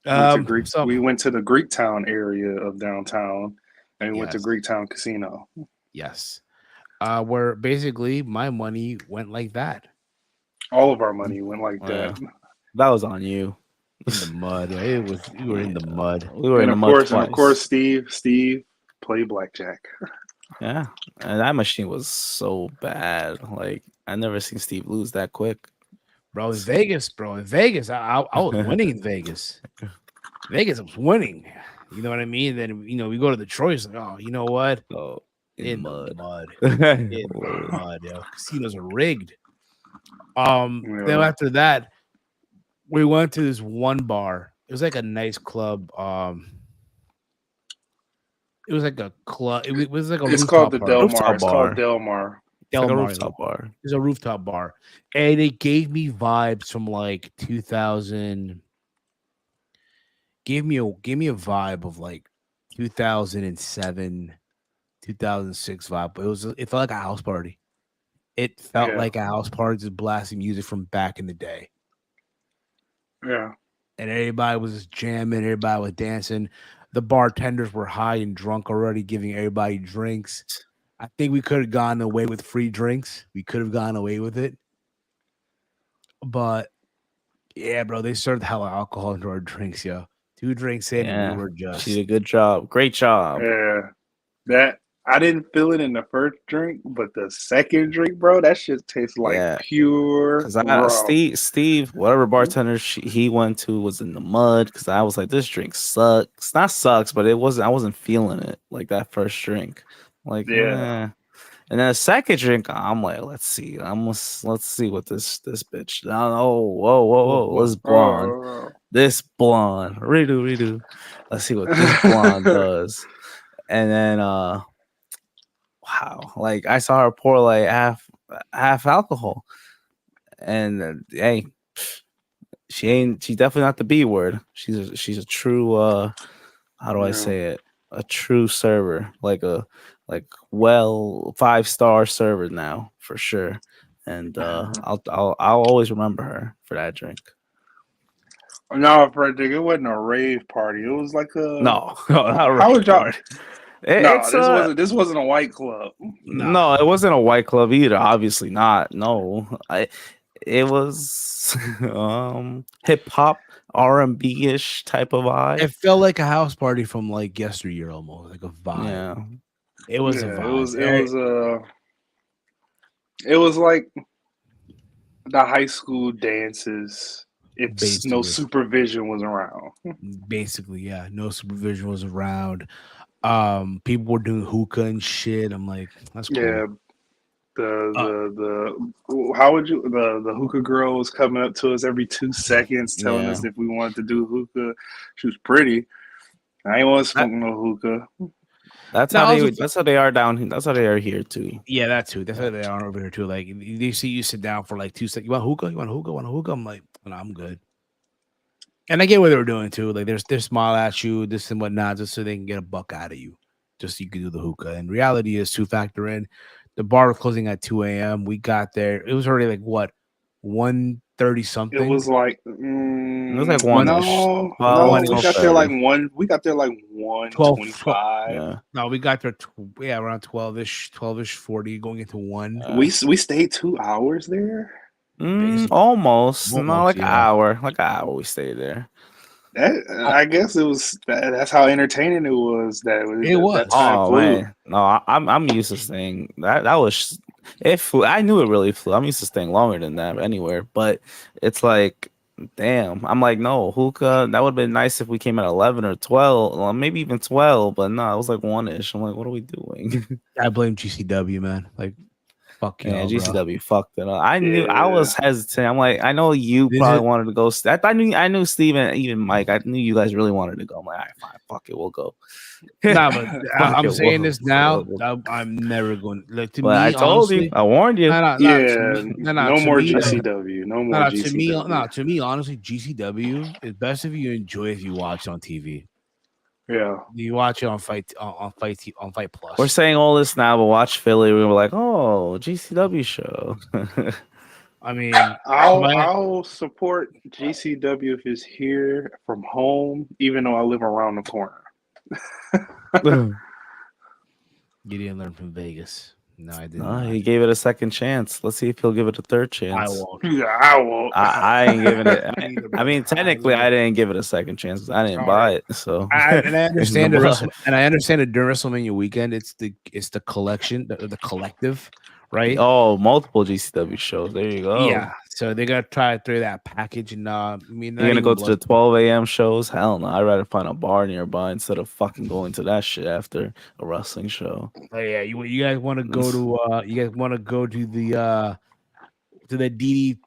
So we went to the Greektown area of downtown, and we went to Yes. Greektown Casino. Yes. Where basically my money went like that. All of our money went like that. That was on you. In the mud. Yeah, we were in the mud. We were in the And mud of course, Steve played blackjack. Yeah, and that machine was so bad. Like, I never seen Steve lose that quick. Bro, in Vegas, I was winning in Vegas. Vegas, I was winning. You know what I mean? Then, you know, we go to the choice. Like, oh, you know what? Oh, In the mud. In the mud. Yo. Casinos are rigged. Then after that, we went to this one bar. It was like a nice club. It was like a club. It was like a It's called the bar. Del Mar. It's called Del Mar. It's like a Del Mar. rooftop bar. It's a rooftop bar, and it gave me vibes from like 2000. Gave me a vibe of like 2007, 2006 vibe. But it felt like a house party. It felt Yeah. like a house party, just blasting music from back in the day. Yeah. And everybody was just jamming, everybody was dancing. The bartenders were high and drunk already, giving everybody drinks. I think we could have gone away with free drinks. We could have gone away with it. But yeah, bro, they served hella alcohol into our drinks, yo. 2 drinks in, and Yeah, we were just she did a good job. Great job. Yeah. That I didn't feel it in the first drink, but the second drink, bro, that shit tastes like Yeah. pure Because I rum. Steve, whatever bartender he went to was in the mud. Because I was like, this drink sucks. Not sucks, but I wasn't feeling it like that first drink. Like, Yeah. And then the second drink, I'm like, let's see what this bitch. Oh, whoa, this blonde, Oh, redo. Let's see what this blonde does. And then, wow, like I saw her pour like half alcohol, and hey, she's definitely not the B word. She's a true how do I say it? A true server, like 5-star server now for sure. And I'll always remember her for that drink. No, Fred, it wasn't a rave party. It was like a No, not a How rave was y'all? party. This wasn't a white club. No, it wasn't a white club either. Obviously not. No, it was hip hop R&B ish type of vibe. it felt like a house party from like yesteryear, almost like a vibe. Yeah, It was a vibe. It was like the high school dances if no Basically. supervision was around. Basically, yeah. No supervision was around. People were doing hookah and shit. I'm like, that's cool. Yeah. The how would you the hookah girl was coming up to us every 2 seconds telling us if we wanted to do hookah. She was pretty. I ain't want to smoke no hookah. That's how they are down here. That's how they are here too. Yeah, that too. That's how they are over here too. Like they see you sit down for like 2 seconds. You want hookah? You want hookah? Want a hookah? I'm like, no, I'm good. And I get what they were doing too. Like they smile at you, this and whatnot, just so they can get a buck out of you, just so you can do the hookah. And reality is to factor in, the bar was closing at 2 a.m. We got there. It was already like what, 1:30 something. It was like it was like 1. No, we got there like 1. We got there like 1:25. Yeah. No, we got there. Around 12ish, 40, going into 1. We stayed 2 hours there. Almost, not like an hour. Like an hour we stayed there. I guess it was. That's how entertaining it was. It was. Man, no, I'm used to staying. That was it. Flew. I knew it really flew. I'm used to staying longer than that anywhere. But it's like, damn. I'm like, no hookah. That would have been nice if we came at 11 or 12, or maybe even 12. But no, it was like 1ish. I'm like, what are we doing? I blame GCW, man. Like, fuck you. Yeah, GCW fucked it up. I knew. I was hesitant. I'm like, I know you probably wanted to go. I knew Steven, even Mike. I knew you guys really wanted to go. I'm like, all right, fine, fuck it, we'll go. Nah, but I'm saying this now. I'm never going. Like, to me, I told honestly, you. I warned you. No more GCW. No more GCW. To me, honestly, GCW is best if you enjoy if you watch on TV. Yeah, you watch it on Fight Plus. We're saying all this now, but watch Philly. We were like, oh, GCW show. I mean, I'll support GCW if it's here from home, even though I live around the corner. You didn't learn from Vegas. No, I didn't. No, he gave it a second chance. Let's see if he'll give it a third chance. I won't. Yeah, I won't. I ain't giving it. I mean, technically, I didn't give it a second chance because I didn't buy it. So I understand I understand that during WrestleMania weekend, it's the collection, the collective, right? Oh, multiple GCW shows. There you go. Yeah. So they're gonna try to throw that package, and I mean, you're gonna go to the 12 a.m. shows? Hell no! I'd rather find a bar nearby instead of fucking going to that shit after a wrestling show. Oh, yeah, you guys want to go to the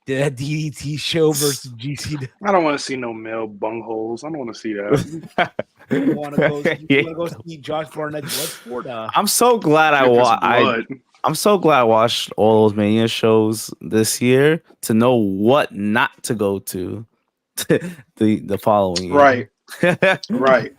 DDT show versus GCW? I don't want to see no male bungholes. I don't want to see that. You want to go? You want to go see Josh Barnett's Bloodsport? I'm so glad Memphis Blood. I'm so glad I watched all those Mania shows this year to know what not to go to the following year. Right. Right.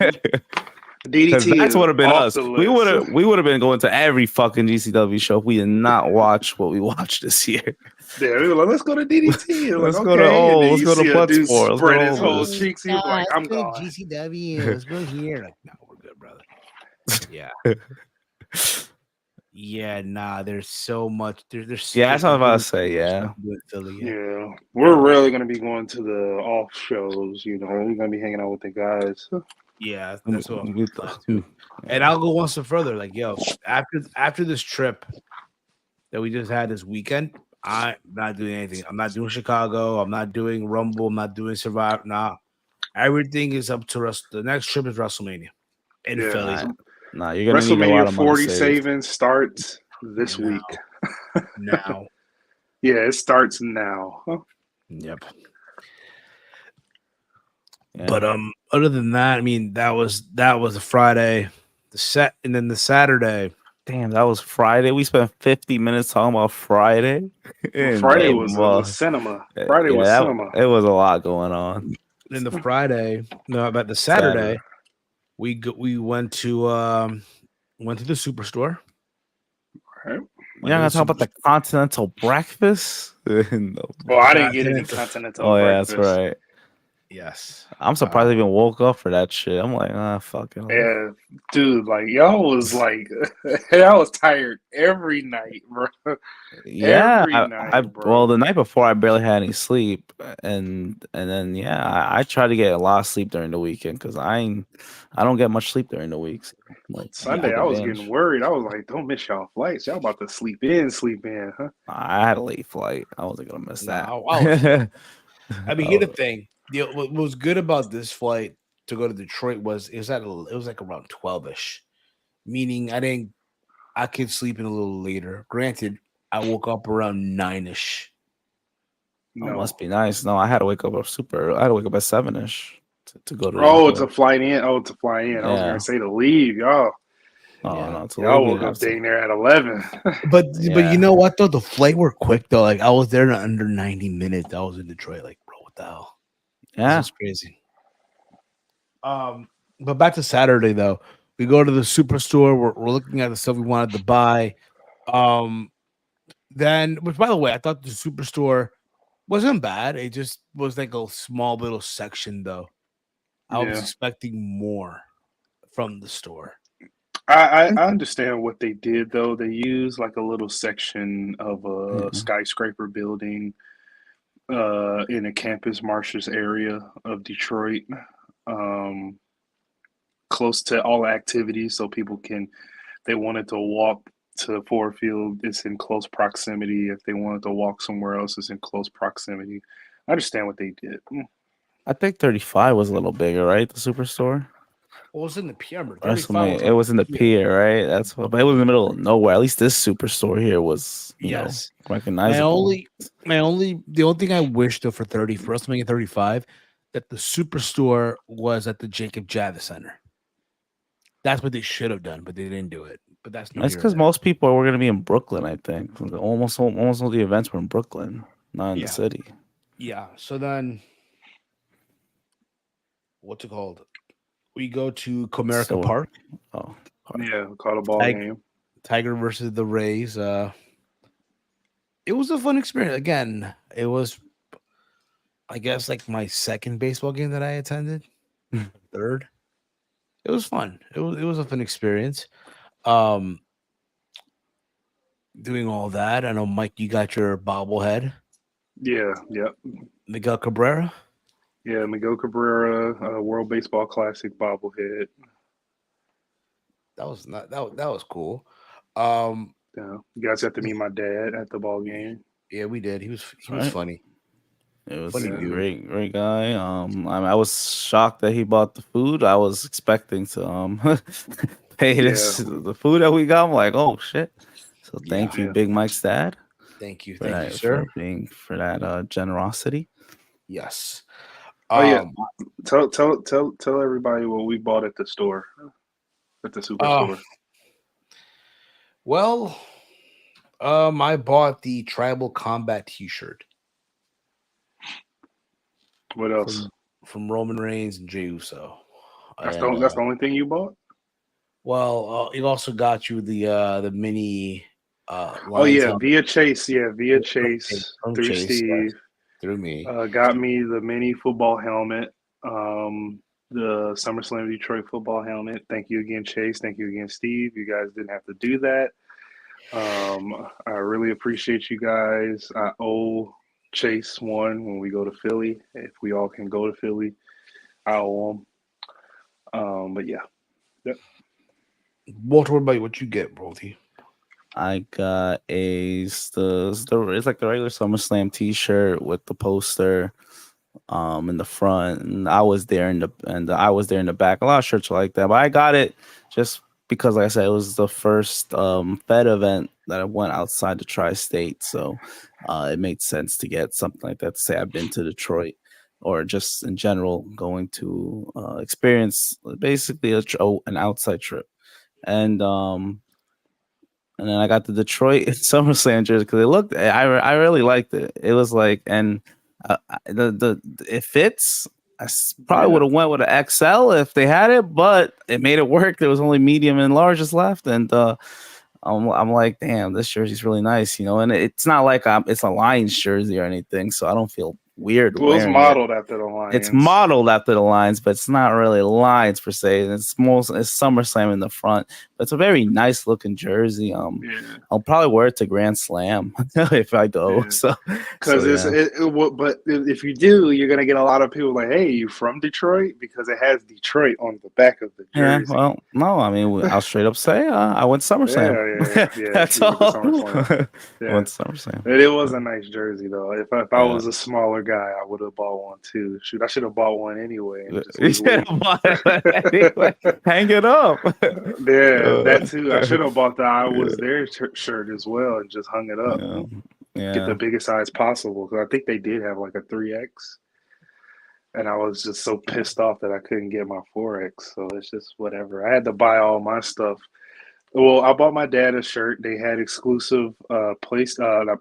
Because DDT that's is would have been off us. the We list. would have been going to every fucking GCW show if we did not watch what we watched this year. Yeah, we were like, let's go to DDT. And Let's like, go to okay. And then let's you go to see a dude Bloodsport. Let's spread go his to whole this. cheeks. He was like, I'm gone. GCW. Let's go here. Like, no, we're good, brother. Yeah. Yeah, nah. There's so much. There's Yeah, that's what I was about to something say. Yeah, with Philly. Yeah, we're really gonna be going to the off shows. You know, we're gonna be hanging out with the guys. Yeah, that's what I'm glad to. And I'll go one step further. Like, yo, after this trip that we just had this weekend, I'm not doing anything. I'm not doing Chicago. I'm not doing Rumble. I'm not doing Survivor. Nah, everything is up to us. The next trip is WrestleMania in Yeah. Philly. nah, you're gonna need a lot WrestleMania of money 40 saved. savings starts this Now. week. Now, Yeah, it starts now. yep. Yeah. But other than that, I mean, that was a Friday, and then the Saturday. Damn, that was Friday. We spent 50 minutes talking about Friday. And Friday they was must- cinema. Friday was that- cinema. It was a lot going on. Then the Friday, no, about the Saturday, we went to the Superstore. Right. You're not gonna talk about the continental breakfast? No. Well, I didn't get any continental. Oh yeah, breakfast. that's right. Yes, I'm surprised I even woke up for that shit. I'm like, fuck it. Yeah, dude, like y'all was like, I was tired every night, bro. Yeah, Every night, bro. well, the night before I barely had any sleep, and then yeah, I try to get a lot of sleep during the weekend because I don't get much sleep during the weeks. Like Sunday, I was getting worried. I was like, don't miss y'all flights. Y'all about to sleep in, huh? I had a late flight. I wasn't gonna miss that. I mean, here's the thing. What was good about this flight to go to Detroit was it was like around 12ish, meaning I could sleep in a little later. Granted, I woke up around 9ish. Oh, must be nice. No, I had to wake up super. I had to wake up at 7ish to go to. Oh, it's a flight in. Oh, to fly in. I was Yeah. gonna say to leave, y'all. Oh Yeah. no, to Y'all leave, woke you up have to- dang there at 11. But Yeah. you know what though, the flight were quick though. Like I was there in under 90 minutes. I was in Detroit. Like, bro, what the hell? Yeah, This is crazy. But back to Saturday though. We go to the Superstore. We're looking at the stuff we wanted to buy. Then, which by the way, I thought the Superstore wasn't bad. It just was like a small little section though. I was Yeah. expecting more from the store. I understand what they did though. They used like a little section of a skyscraper building in a Campus Martius area of Detroit, close to all activities, so people they wanted to walk to Ford Field, it's in close proximity. If they wanted to walk somewhere else, it's in close proximity. I understand what they did. I think 35 was a little bigger, right? The Superstore. Well, it was in the PM. It was in the pier, right? That's what, but it was in the middle of nowhere. At least this Superstore here was, you know, recognizable. The only thing I wish though for WrestleMania 35 that the Superstore was at the Jacob Javits Center. That's what they should have done, but they didn't do it. But that's because most people were going to be in Brooklyn. I think almost all the events were in Brooklyn, not in the city. Yeah. So then, what's it called? We go to Comerica Park. Oh, yeah, caught a ball game. Tiger versus the Rays. It was a fun experience. Again, it was, I guess, like my second baseball game that I attended. Third. It was fun. It was a fun experience. Doing all that. I know, Mike, you got your bobblehead. Yeah, yep. Miguel Cabrera. Yeah, Miguel Cabrera, World Baseball Classic bobblehead. That was cool. Yeah, you guys got to meet my dad at the ball game. Yeah, we did. He was funny. It was Funny a dude. great guy. I was shocked that he bought the food. I was expecting to pay the food that we got. I'm like, oh shit. So thank you, Big Mike's dad. Thank you, sir, for that generosity. Yes. Oh, yeah. Um, Tell everybody what we bought at the store, at the superstore. well, I bought the Tribal Combat T-shirt What else? from Roman Reigns and Jey Uso. That's And that's the only thing you bought. it also got you the mini Oh Lions yeah, helmet via Chase. Yeah, via Chase from through Chase, yes, Steve. through me. Got me the mini football helmet. The SummerSlam Detroit football helmet. Thank you again, Chase. Thank you again, Steve. You guys didn't have to do that. I really appreciate you guys. I owe Chase one when we go to Philly. If we all can go to Philly, I owe him. But yeah. Walter, what about you? What you get, Brody? I got it's like the regular SummerSlam T-shirt with the poster in the front, and I was there in the back. A lot of shirts are like that, but I got it just because, like I said, it was the first Fed event that I went outside the tri-state, so it made sense to get something like that to say I've been to Detroit, or just in general going to experience basically an outside trip. And then I got the Detroit SummerSlam jersey because I really liked it. It was like, and it fits. Probably would have went with an XL if they had it, but it made it work. There was only medium and larges left, and I'm like, damn, this jersey's really nice, and it's not like it's a Lions jersey or anything, so I don't feel weird Well, it's wearing it. modeled after the Lions. It's modeled after the Lions, but it's not really Lions per se. It's SummerSlam in the front. But it's a very nice looking jersey. I'll probably wear it to Grand Slam if I go. Yeah. So because but if you do, you're gonna get a lot of people like, "Hey, you from Detroit?" Because it has Detroit on the back of the jersey. Yeah, well, no, I mean, I'll straight up say I went SummerSlam. Yeah. That's you all. went to SummerSlam. I went SummerSlam. It was a nice jersey though. If I was a smaller guy, I would have bought one too. Shoot, I should have bought one anyway. And just Anyway, hang it up. Yeah, that too. I should have bought the I Was There shirt as well and just hung it up. Yeah. Get the biggest size possible because I think they did have like a 3X, and I was just so pissed off that I couldn't get my 4X. So it's just whatever. I had to buy all my stuff. Well, I bought my dad a shirt. They had exclusive PlayStation.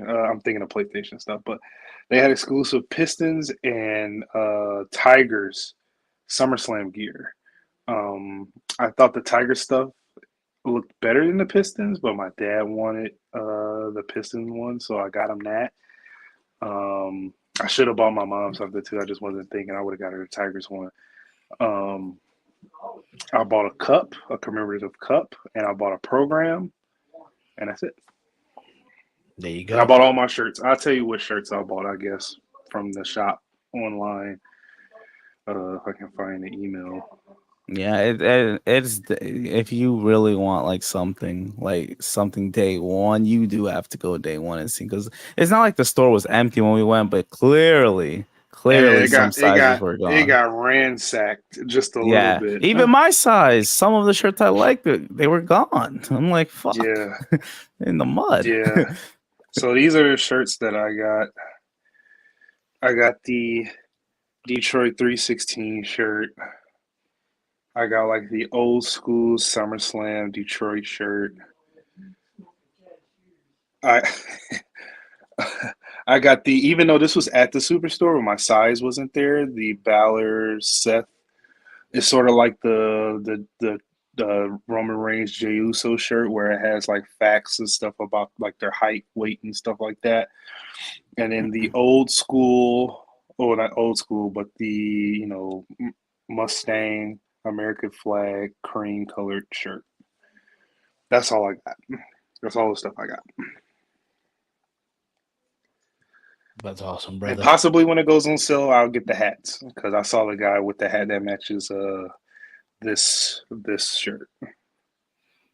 I'm thinking of PlayStation stuff, but they had exclusive Pistons and Tigers SummerSlam gear. I thought the Tiger stuff looked better than the Pistons, but my dad wanted the Pistons one, so I got him that. I should have bought my mom something too. I just wasn't thinking. I would have got her the Tigers one. I bought a cup, a commemorative cup, and I bought a program, and that's it. There you And go. I bought all my shirts. I'll tell you what shirts I bought, I guess, from the shop online. If I can find the email. Yeah, it's if you really want like something day one, you do have to go day one and see, because it's not like the store was empty when we went, but clearly some sizes were gone. It got ransacked just a little bit. Even my size, some of the shirts I liked, they were gone. I'm like, fuck, Yeah, in the mud. yeah. So these are the shirts that I got. I got the Detroit 316 shirt. I got like the old school SummerSlam Detroit shirt. I got even though this was at the Superstore, but my size wasn't there, the Balor Seth is sort of like the Roman Reigns Jey Uso shirt, where it has like facts and stuff about like their height, weight, and stuff like that. And then the old school, not old school, but the Mustang American flag cream colored shirt. That's all I got. That's all the stuff I got. That's awesome, And brother. possibly when it goes on sale, I'll get the hats because I saw the guy with the hat that matches this shirt.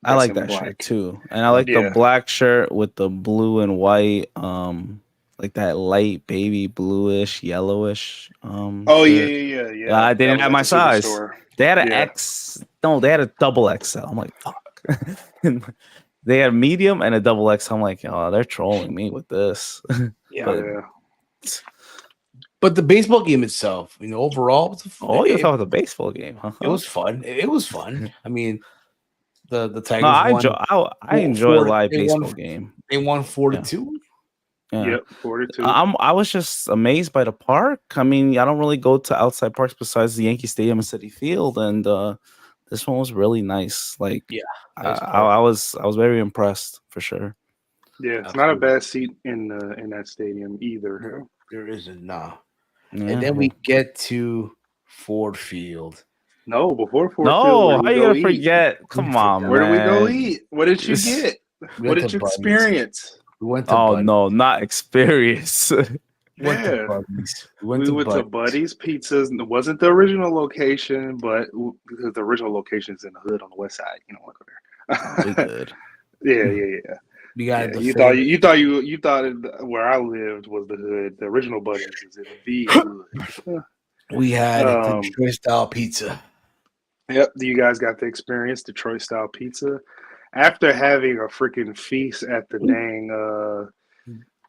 I like that shirt too, and I like the black shirt with the blue and white, like that light baby bluish, yellowish. Oh shirt. yeah. I didn't have my size. Superstore. They had an X. No, they had a double XL. I'm like, fuck. They had a medium and a double XL. I'm like, oh, they're trolling me with this. Yeah. But the baseball game itself, overall, Oh, you talking about the baseball game, huh? it was fun. It was fun. I mean, the Tigers No, I won. enjoy a live They won- baseball game. They won 4-2. Yeah. Yep, 4-2. I was just amazed by the park. I mean, I don't really go to outside parks besides the Yankee Stadium and City Field, and this one was really nice. Like, Yeah, I, nice I was very impressed for sure. Yeah, it's Absolutely. not a bad seat in that stadium either. There isn't nah. Yeah. And then we get to Ford Field. No, before Ford No, Field, how you gonna forget? Come on, Where man. did we go eat? What did you This- get? We What went did to you Buddy's. experience? We went to Oh Buddy's. no, not experience. We went to Yeah. Buddy's. We went to Buddy's Pizzas. It wasn't the original location, but because the original location is in the hood on the west side, you don't want to go We there. good. Yeah. We got the You thought where I lived was the hood. The original Buddy's is in the hood. We had Um, Detroit style pizza. Yep, you guys got to experience Detroit style pizza. After having a freaking feast at the dang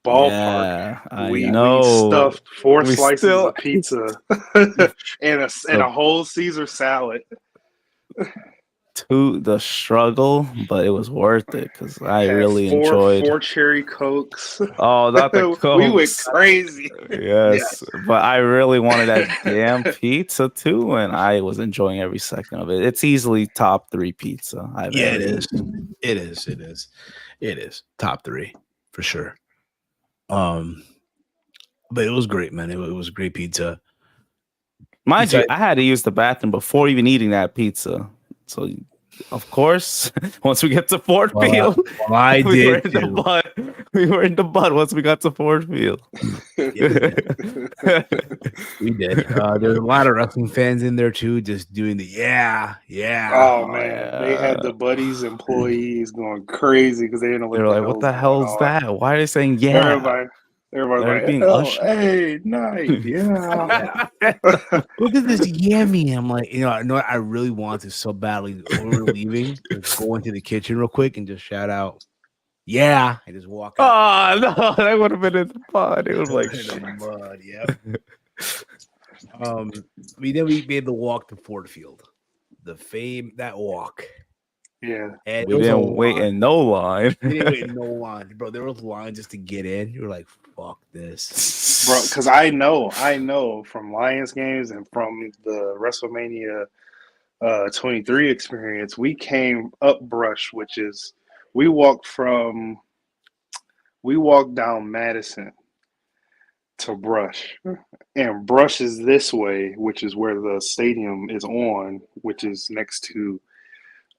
ballpark, Yeah, I we know. stuffed 4 We slices still- of pizza and a whole Caesar salad. To the struggle, but it was worth it because I Had really four enjoyed. cherry cokes. Oh, not the We went Cokes. crazy. Yes, but I really wanted that damn pizza too, and I was enjoying every second of it. It's easily top 3 pizza I've Yeah, ever it eaten. is. It is top 3 for sure. But it was great, man. It was great pizza. Mind Pizza- you, I had to use the bathroom before even eating that pizza. So, of course, once we get to Ford Field, Well, I we were did in the too. butt. We were in the butt once we got to Ford Field. We did. There's a lot of wrestling fans in there too, just doing the yeah. Oh man, they had yeah. the Buddies employees going crazy because they didn't know what They were like, "What the hell's that? Why are they saying yeah?" Everybody's They're like, being "Oh, ushered." hey, night, yeah." Look at this yummy. I'm like, I really want to so badly. When we were leaving, just go into the kitchen real quick and just shout out, yeah, and just walk out. Oh no, that would have been in the pod. It was like, In shit. the mud, yep. We made the walk to Ford Field, that walk. Yeah, And We it was a didn't wait line. in no line. We didn't wait in no line, bro. There was lines just to get in. You were like, fuck this. bro. Because I know from Lions games and from the WrestleMania 23 experience, we came up Brush, which is we walked down Madison to Brush, and Brush is this way, which is where the stadium is on, which is next to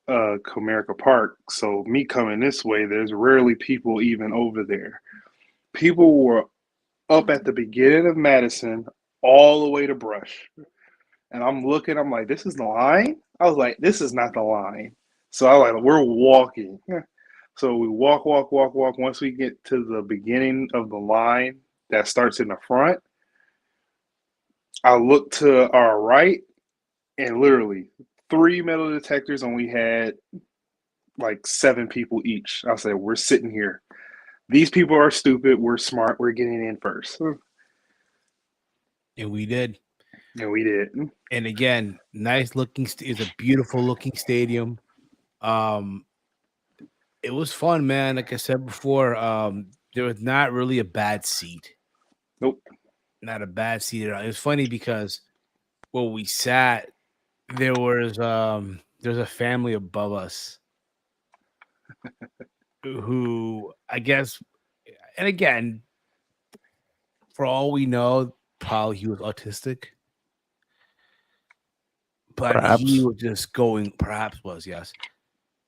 Comerica Park. So me coming this way, there's rarely people even over there. People were up at the beginning of Madison all the way to Brush. And I'm like, this is the line? I was like, this is not the line. So I was like, we're walking. So we walk. Once we get to the beginning of the line that starts in the front, I look to our right and literally 3 metal detectors, and we had like 7 people each. I said, we're sitting here. These people are stupid. We're smart. We're getting in first. And we did. And we did. And again, nice looking. It's a beautiful looking stadium. It was fun, man. Like I said before, there was not really a bad seat. Nope. Not a bad seat at all. It was funny because where we sat, there's a family above us who I guess, and again, for all we know, probably he was autistic. But Perhaps. he was just going,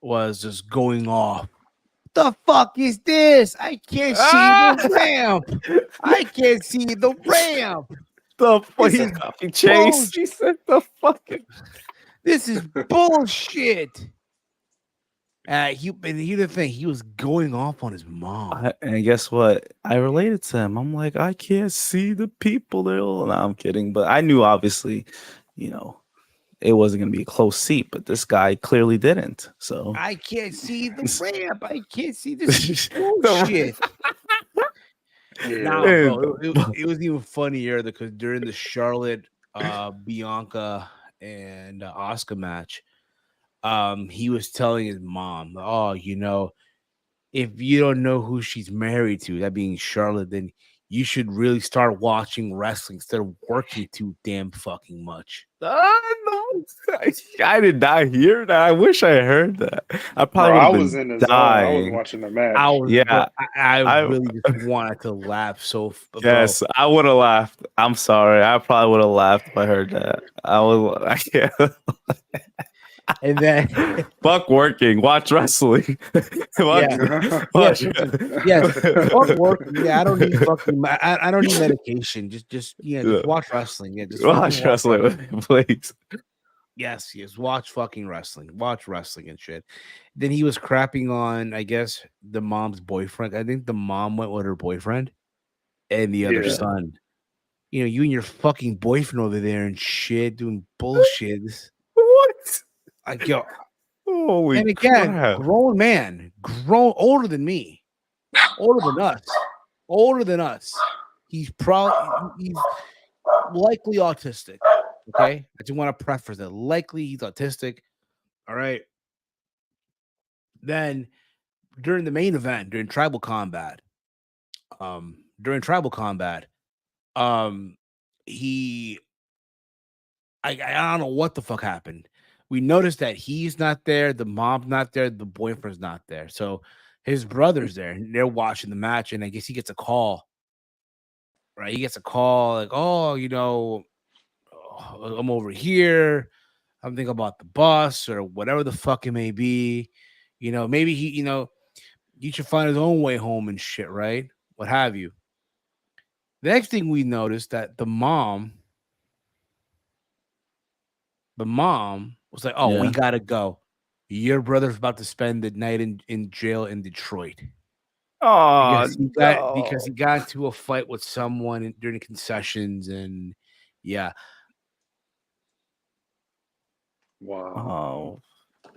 was just going off. The fuck is this? I can't see the ramp. I can't see the ramp. The This is fucking coffee chase. She said the fucking. This is bullshit. Here's the thing, he was going off on his mom. And guess what? I related to him. I'm like, I can't see the people there. No, I'm kidding. But I knew, obviously, it wasn't going to be a close seat. But this guy clearly didn't. So I can't see the ramp. I can't see this bullshit. Yeah. bro, it was even funnier because during the Charlotte, Bianca and Oscar match, he was telling his mom, "Oh, if you don't know who she's married to, that being Charlotte, then you should really start watching wrestling instead of working too damn fucking much." I did not hear that. I wish I heard that. I Bro, probably would I have was been in the zone. I was dying. watching the match. I was, Yeah, bro, I I really just wanted to laugh. So, bro, yes, I would have laughed. I'm sorry. I probably would have laughed if I heard that. I can't. and then Fuck working. Watch wrestling. watch, yeah, watch. yes, fuck work. Yeah, I don't need fucking. I don't need medication. Just watch wrestling. Yeah, just Watch fucking wrestling with me, please. Yes, watch fucking wrestling. Watch wrestling and shit. Then he was crapping on, I guess, the mom's boyfriend. I think the mom went with her boyfriend and the other Yeah. son. You and your fucking boyfriend over there and shit doing bullshit. What? Like, yo, Holy and again, crap. grown man, older than me, older than us. He's likely autistic. Okay, I just want to preface that. Likely he's autistic. All right. Then during the main event, during tribal combat, he I don't know what the fuck happened. We noticed that he's not there, the mom's not there, the boyfriend's not there. So his brother's there, and they're watching the match, and I guess he gets a call. Right? He gets a call like, "Oh, I'm over here. I'm thinking about the bus or whatever the fuck it may be. Maybe he should find his own way home and shit, right? What have you." The next thing we noticed that the mom was like, "Oh, we Yeah. gotta go. Your brother's about to spend the night in jail in Detroit Oh, because he got into a fight with someone during concessions, and yeah, Wow. Oh.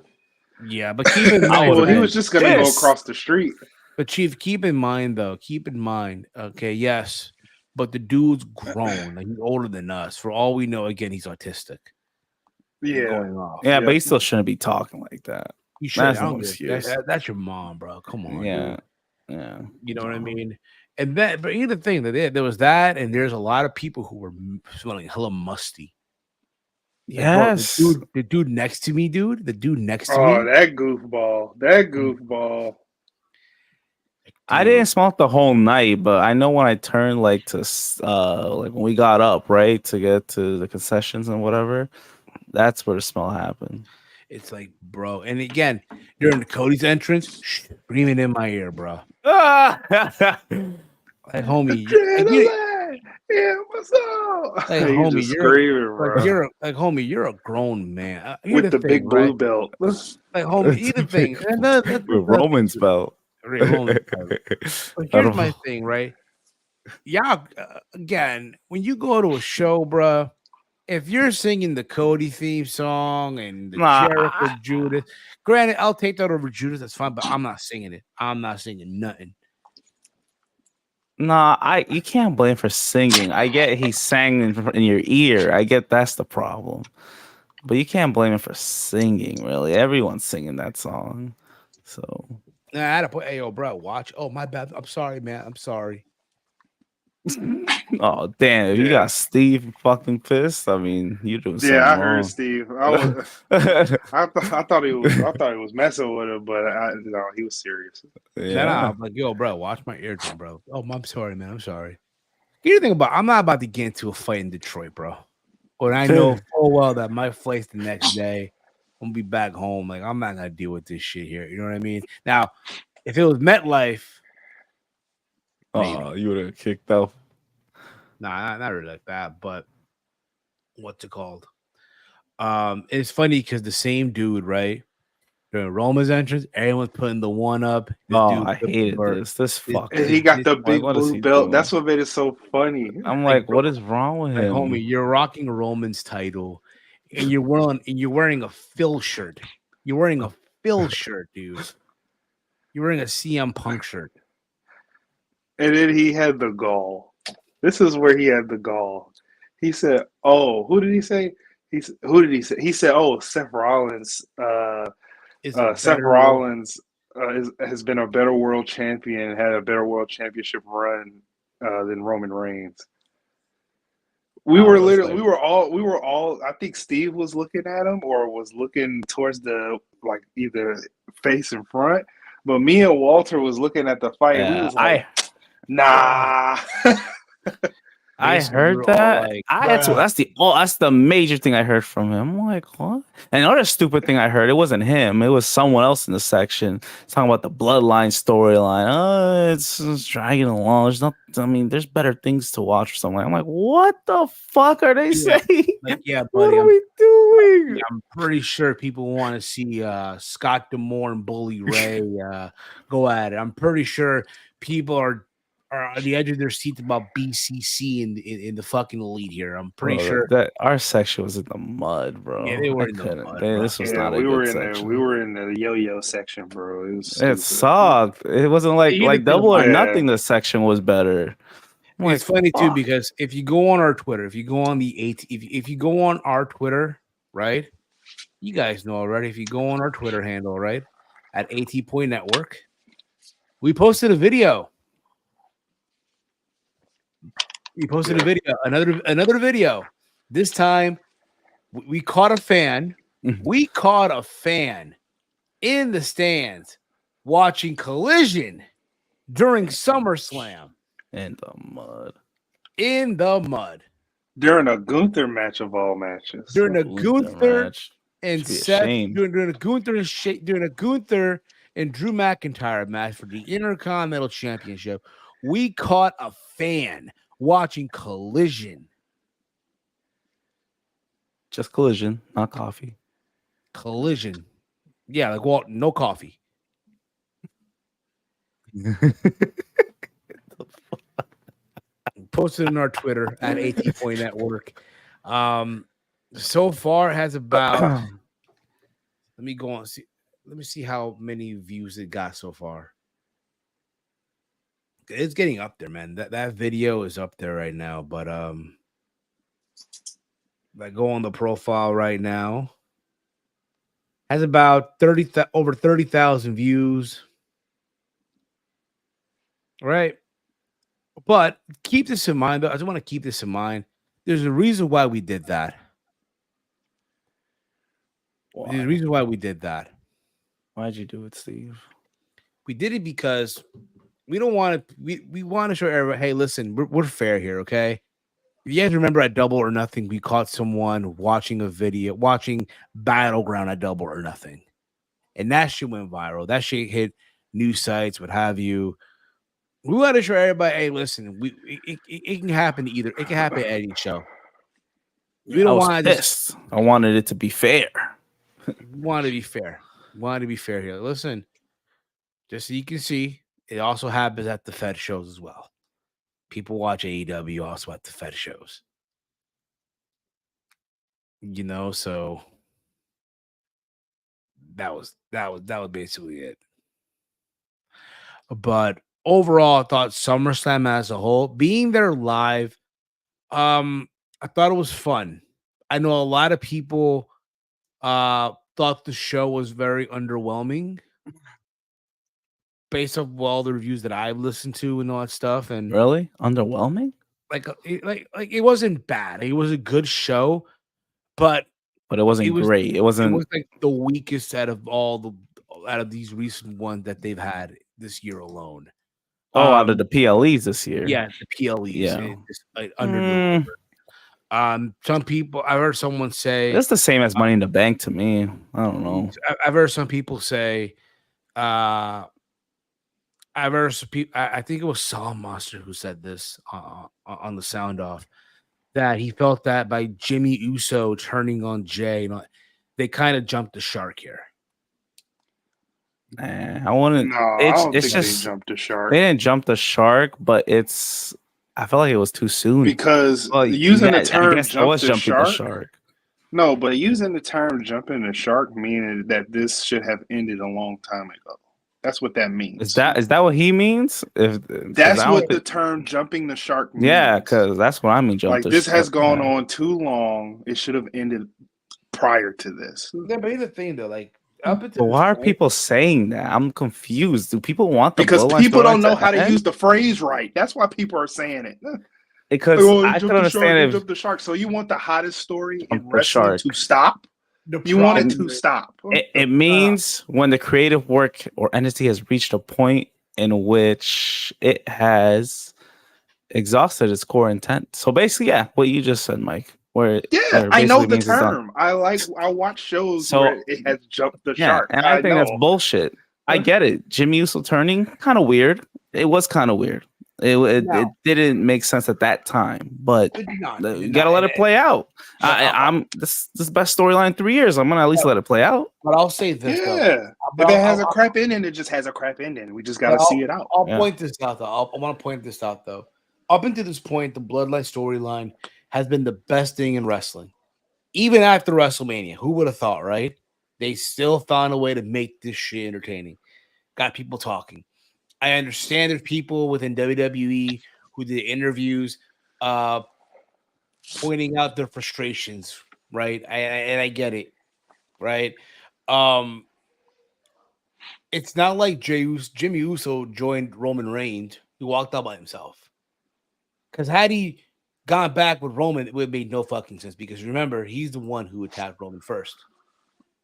yeah. But keep in mind, Well, he man, was just gonna go across the street. But Chief, keep in mind, okay, yes, but the dude's grown, like he's older than us. For all we know, again, he's autistic. Yeah. Going off. Yeah, but he still shouldn't be talking like that. You should. That's I no don't give a- excuse. that's your mom, bro. Come on, Yeah. dude. Yeah. You know what I mean? And that, but here's the thing that there was that, and there's a lot of people who were smelling hella musty. Like, bro, Yes. the dude next to me, dude. The dude next to Oh, me. that goofball. I didn't smoke the whole night, but I know when I turned like when we got up, right, to get to the concessions and whatever, that's where the smell happened. It's like, bro, and again, during Cody's entrance, screaming in my ear, bro. Like, homie, yeah, what's up? Like, He homie, just screaming, bro. You're a grown man. With the big blue belt. Like, homie, either thing. With Roman's belt. But here's my thing, right? Yeah, again, when you go to a show, bro, if you're singing the Cody theme song and the Jericho Judas, granted, I'll take that over Judas. That's fine, but I'm not singing it. I'm not singing nothing. Nah, you can't blame for singing. I get he sang in your ear. I get that's the problem, but you can't blame him for singing. Really, everyone's singing that song. So I had to put, "Hey, yo, bro, watch." Oh, my bad. I'm sorry, man. I'm sorry. Oh damn! If you got Steve fucking pissed, I mean, you doing something I wrong. heard Steve. I thought he was messing with him, but no, he was serious. Yeah, I'm like, "Yo, bro, watch my eardrum, bro." Oh, I'm sorry, man. I'm sorry. You think about? I'm not about to get into a fight in Detroit, bro. But I know full well that my flight's the next day. I'm gonna be back home. Like, I'm not gonna deal with this shit here. You know what I mean? Now, if it was MetLife, oh, you would have kicked out. Nah, not really like that, but what's it called? It's funny because the same dude, right? During Roma's entrance, everyone's putting the one up. I hated this. This fucking. He got the big blue belt. That's what made it so funny. I'm like, what is wrong with him? Homie, you're rocking Roman's title, and you're wearing a Phil shirt. You're wearing a Phil shirt, dude. You're wearing a CM Punk shirt. And then he had the gall. This is where he had the gall. He said, "Oh, who did he say? Who did he say? He said, "Oh, Seth Rollins. Seth Rollins has been a better world champion, had a better world championship run than Roman Reigns." We were literally, we were all. I think Steve was looking at him or was looking towards the like either face in front, but me and Walter was looking at the fight. Yeah, We was like, nah. I heard that. That's the major thing I heard from him. I'm like, what? And another stupid thing I heard, it wasn't him. It was someone else in the section talking about the bloodline storyline. Oh, it's dragging along. There's not. I mean, there's better things to watch or something. I'm like, what the fuck are they saying? Like, yeah, What buddy, are we doing? I'm pretty sure people want to see Scott D'Amore and Bully Ray go at it. I'm pretty sure people are on the edge of their seat about BCC in the fucking elite here. I'm pretty sure that our section was in the mud, bro. Yeah, they were in the mud, bro. This was not a good section. We were in the yo-yo section, bro. It sucked. It wasn't like double or nothing. The section was better. It's funny too because if you go on our Twitter, if you go on if you go on our Twitter, right? You guys know already. If you go on our Twitter handle, right, at AT Point Network, we posted a video. We posted a video, another video. This time, we caught a fan. We caught a fan in the stands watching Collision during SummerSlam. In the mud. In the mud. During a Gunther match of all matches. During a Gunther match. and Seth. During a Gunther and Drew McIntyre match for the Intercontinental Championship. We caught a fan watching Collision. Just Collision, not coffee. Collision. Yeah, like Walt, no coffee. Posted on our Twitter at AT Point Network. So far has about let me go on see. Let me see how many views it got so far. It's getting up there, man. That video is up there right now, but I go on the profile right now. Has about over 30,000 views. All right. But keep this in mind, though. I just want to keep this in mind. There's a reason why we did that. There's a reason why we did that. Why'd you do it, Steve? We did it because we don't want to. We want to show everybody, hey, listen, we're fair here, okay? If you guys remember at Double or Nothing, we caught someone watching Battleground at Double or Nothing, and that shit went viral. That shit hit news sites, what have you. We want to show everybody, hey, listen, it can happen either. It can happen at any show. We don't want to. I wanted it to be fair. We want to be fair. We want to be fair here. Listen, just so you can see, it also happens at the Fed shows as well. People watch AEW also at the Fed shows. You know, so that was basically it. But overall, I thought SummerSlam as a whole, being there live, I thought it was fun. I know a lot of people thought the show was very underwhelming based off all the reviews that I've listened to and all that stuff. And really underwhelming? Like it wasn't bad. It was a good show, but it wasn't great. It was like the weakest out of these recent ones that they've had this year alone. Out of the PLEs this year. Yeah, the PLEs. Yeah. Some people, I heard someone say it's the same as Money in the Bank to me. I don't know. I've heard some people say, I think it was Saul Monster who said this on the Sound Off, that he felt that by Jimmy Uso turning on Jay, they kind of jumped the shark here. Nah, I wouldn't. No, I don't think they jumped the shark. They didn't jump the shark, but I felt like it was too soon. Because using the term jump the shark. No, but using the term jumping the shark meaning that this should have ended a long time ago. That's what that means. Is that what he means? If 'cause That's I don't what the think- term "jumping the shark" means. yeah, because that's what I mean. Jump like the this has shark, gone yeah. on too long. It should have ended prior to this. Yeah, but here's the thing, though. Like up until But why are this point, people saying that? I'm confused. Do people want the Because bloodline people don't storyline know how to end? use the phrase right. That's why people are saying it. Because Oh, I jump could the shark, understand if jump the shark. So you want the hottest story in Jump the wrestling shark. to stop? the You want it problem to is- stop? it means when the creative work or entity has reached a point in which it has exhausted its core intent. So basically, yeah, what you just said, Mike. Where Yeah, where I know basically the means it's done. term. I watch shows So- where it has jumped the Yeah, shark. and I think that's know. bullshit. I get it. Jimmy Uso turning, kind of weird. It was kind of weird. It No. didn't make sense at that time, but It did not. you gotta let it play out. But I'm this is best storyline in 3 years. I'm gonna at least let it play out. But I'll say this though. Yeah. But If it has a I'll- crap ending, it just has a crap ending. We just got to But see it out. I'll Yeah. point this out though. I want to point this out though. Up until this point, the Bloodline storyline has been the best thing in wrestling. Even after WrestleMania, who would have thought, right? They still found a way to make this shit entertaining. Got people talking. I understand there's people within WWE who did interviews pointing out their frustrations, right? And I get it, right? It's not like Jimmy Uso joined Roman Reigns. He walked out by himself. Because had he gone back with Roman, it would have made no fucking sense. Because remember, he's the one who attacked Roman first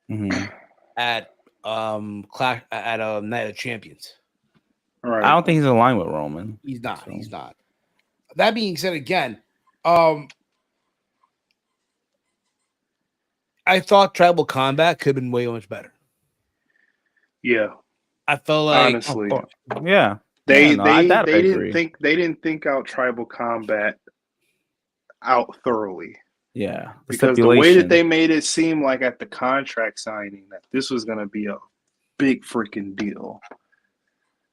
Mhm. at Night of Champions. All right. I don't think he's in line with Roman. He's not. So- He's not. That being said, again, I thought Tribal Combat could have been way much better. Yeah. I felt like Honestly, Yeah, they Yeah, no, I agree. they didn't think out Tribal Combat out thoroughly. yeah. The Because the way that stipulation. they made it seem like at the contract signing that this was going to be a big freaking deal.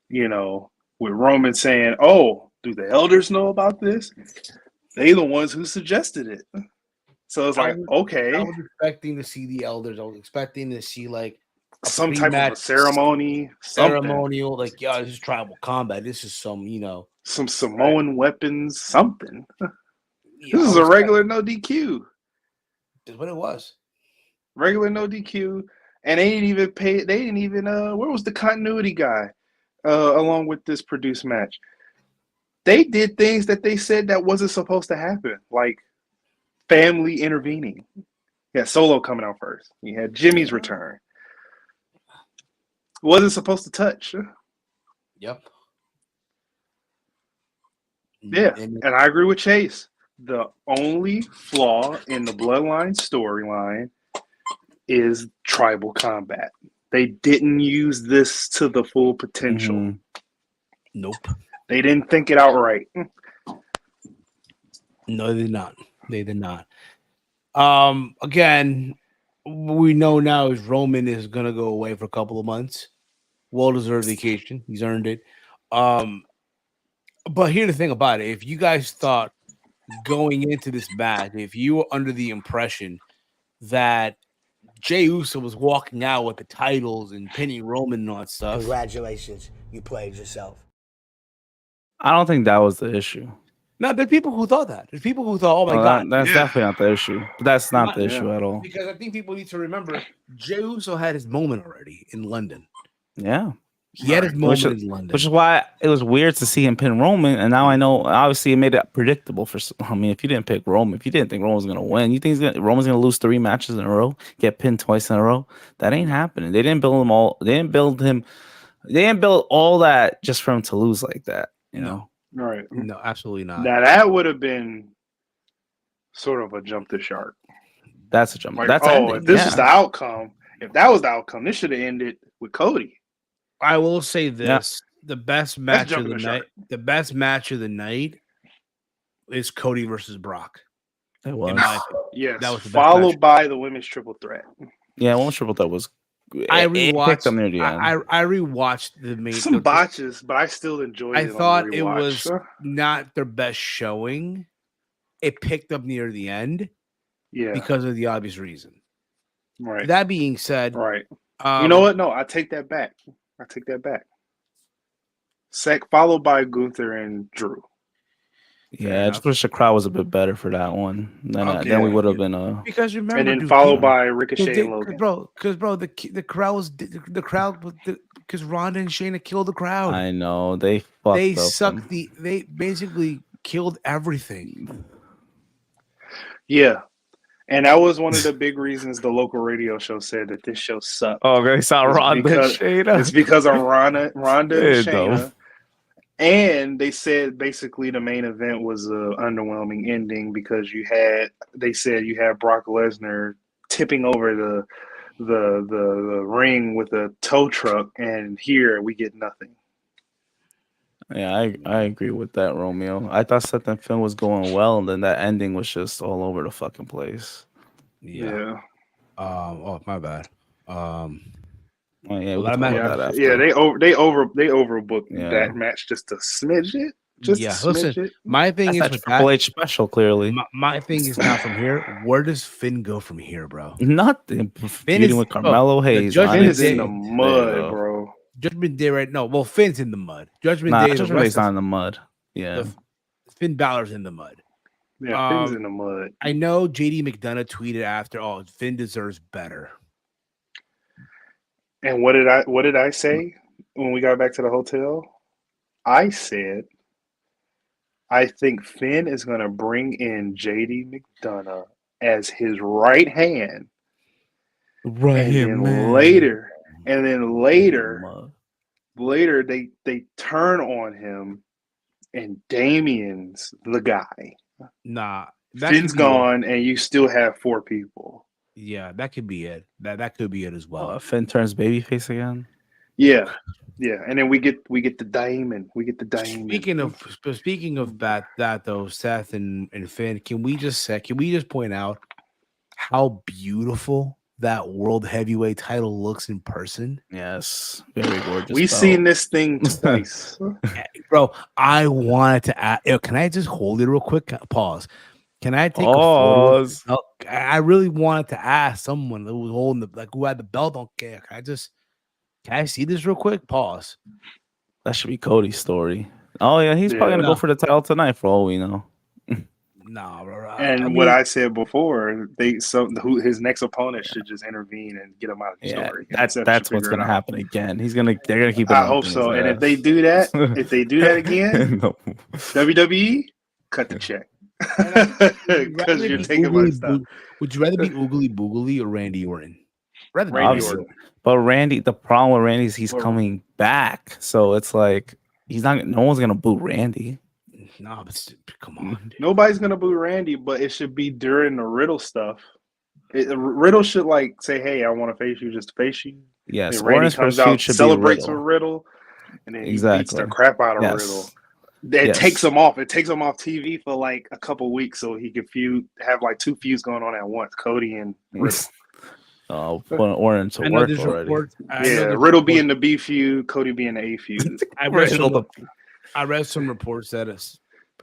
You know, with Roman saying, "Oh, do the elders know about this?" They the ones who suggested it. So it's like, okay, I was expecting to see the elders. I was expecting to see like a some type of pre-match a ceremony, something. ceremonial, like, yeah, this is Tribal Combat. This is some, Some Samoan weapons, something. yeah, This is I a was regular no DQ. That's what it was. Regular no DQ. And they didn't even pay. They didn't even. Where was the continuity guy? Along with this produced match, they did things that they said that wasn't supposed to happen, like family intervening. Yeah, Solo coming out first. You had Jimmy's return. Wasn't supposed to touch. Yep. Yeah, And and I agree with Chase. The only flaw in the Bloodline storyline is Tribal Combat. They didn't use this to the full potential. Mhm. nope. They didn't think it out right. No, they did not. They did not. Again, we know now is Roman is gonna go away for a couple of months. Well-deserved vacation. He's earned it. But here's the thing about it. If you guys thought going into this match, if you were under the impression that Jey Uso was walking out with the titles and pinning Roman and all that stuff, Congratulations, you played yourself. I don't think that was the issue. no, there are people who thought that. There's people who thought, oh my Well, God. that's Yeah. definitely not the issue. But that's not the Yeah. issue at all. Because I think people need to remember Jey Uso had his moment already in London. Yeah. He had his moment Which in London. Which is why it was weird to see him pin Roman, and now I know. Obviously, it made it predictable for. I mean, if you didn't pick Roman, if you didn't think Roman was gonna win, you think Roman's gonna lose 3 matches in a row, get pinned twice in a row? That ain't happening. They didn't build him all. They didn't build him. They didn't build all that just for him to lose like that. You know. All right. No, absolutely not. Now that would have been sort of a jump the shark. That's a jump. Like, That's oh, ending. if this Yeah. is the outcome, if that was the outcome, this should have ended with Cody. I will say this: the best match of jumping the the night. shark. The best match of the night is Cody versus Brock. It In was. my opinion. Yes, That was the best followed match. by the women's triple threat. Yeah, one triple threat was. I it picked rewatched. them near the end. I rewatched the main. Some the- botches, but I still enjoyed I it. on thought the it rewatch. was not their best showing. It picked up near the end Yeah, because of the obvious reason. right, That being said, right. You know what? No, I take that back. I take that back. Followed by Gunther and Drew. Yeah, I just wish the crowd was a bit better for that one. Then we would have been Because remember, And then dude, followed by Ricochet and because Logan. bro, the crowd was because Ronda and Shayna killed the crowd. I know they fucked They up sucked them. they basically killed everything. Yeah. And that was one of the big reasons the local radio show said that this show sucked. Oh, they saw It's Ronda because- Shayna. It's because of Ronda and Yeah, Shayna. And they said basically the main event was an underwhelming ending because they said you had Brock Lesnar tipping over the ring with a tow truck, and here we get nothing. Yeah, I agree with that, Romeo. I thought Seth and Finn was going well, and then that ending was just all over the fucking place. Yeah. Oh, my bad. Oh, yeah, we Well, can that talk match- about that after. Yeah, they overbooked Yeah. that match just a smidge it. Just Yeah, a smidge listen, it. my thing That's is that with Triple that, H special, clearly. my thing is not from here. Where does Finn go from here, bro? Nothing. Feuding is- with Carmelo Hayes. Judgment Finn is Day- in the honestly. mud, There you go. bro. Judgment Day, right? No, well, Finn's in the mud. Judgment Nah, Day, the Judgment rest Day's not of in the mud. Yeah. Finn Balor's in the mud. Yeah, Finn's Um, in the mud. I know JD McDonough tweeted after, "Oh, Finn deserves better." And what did I say when we got back to the hotel? I said I think Finn is going to bring in JD McDonough as his right hand, Right and then later they turn on him, and Damien's the guy. Nah, that Finn's could be it. gone, and you still have 4 people. Yeah, that could be it. That could be it as well. Finn turns babyface again. Yeah, and then we get the Damon. We get the Damon. Speaking of that though, Seth and Finn, can we just point out how beautiful that world heavyweight title looks in person? Yes, very gorgeous. We've belt. seen this thing twice. Bro, I wanted to ask, can I just hold it real quick? Pause. Can I take a photo? Pause. No, I really wanted to ask someone who was holding who had the belt. Okay, can I see this real quick? Pause. That should be Cody's story. Oh yeah, he's probably gonna Yeah. go for the title tonight, for all we know. Nah, bro. And what I said before, his next opponent should just intervene and get him out of the Yeah, story. that's Seth should what's figure it gonna out. happen again. They're gonna keep. I hope so. And if they do that, again, No. WWE, cut the check because you're taking my stuff. Would you rather be Oogly Boogly or Randy Orton? Randy Obviously. Orton. But Randy, the problem with Randy is he's Or- coming back, so it's like he's not. No one's gonna boo Randy. No, but come on. Dude. Nobody's gonna boo Randy, but it should be during the Riddle stuff. Riddle should say, "Hey, I want to face you, just to face you." Yes, And Randy Orton's comes first out, feud should be celebrates Riddle. with Riddle, and then he beats Exactly. the crap out of Yes. Riddle. It Yes. takes him off. It takes him off TV for like a couple weeks, so he can have like 2 feuds going on at once. Cody and Riddle. Oh, put Orton to I know work there's already. reports. I know Yeah, there's Riddle be reports- in the B feud, Cody be in the A feud. I read Riddle some, I read some reports that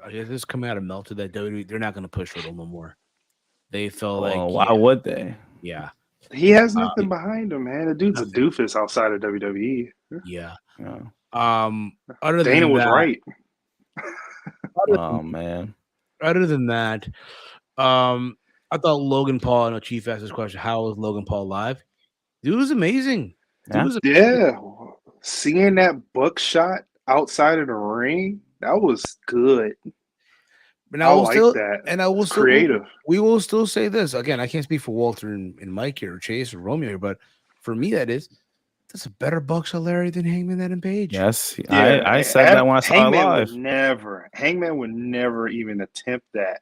I guess this coming out of Melted that WWE they're not going to push Riddle no more. They felt like Why would they? yeah, He has nothing behind him, man. The dude's a doofus outside of WWE. yeah. Yeah. Other Dana than was that, right. Oh man. Other than that, I thought Logan Paul. I know Chief asked this question: how was Logan Paul live? Dude was amazing. Dude Yeah. was Yeah. Seeing that buckshot outside of the ring, that was good. And I will like still, that. And I will It's still, creative. we will still say this again. I can't speak for Walter and Mike here, or Chase or Romeo here, but for me, that's a better Buckshot Larry than Hangman Adam Page. Yes, Yeah, I said that when I saw it Hangman live. Hangman would never even attempt that.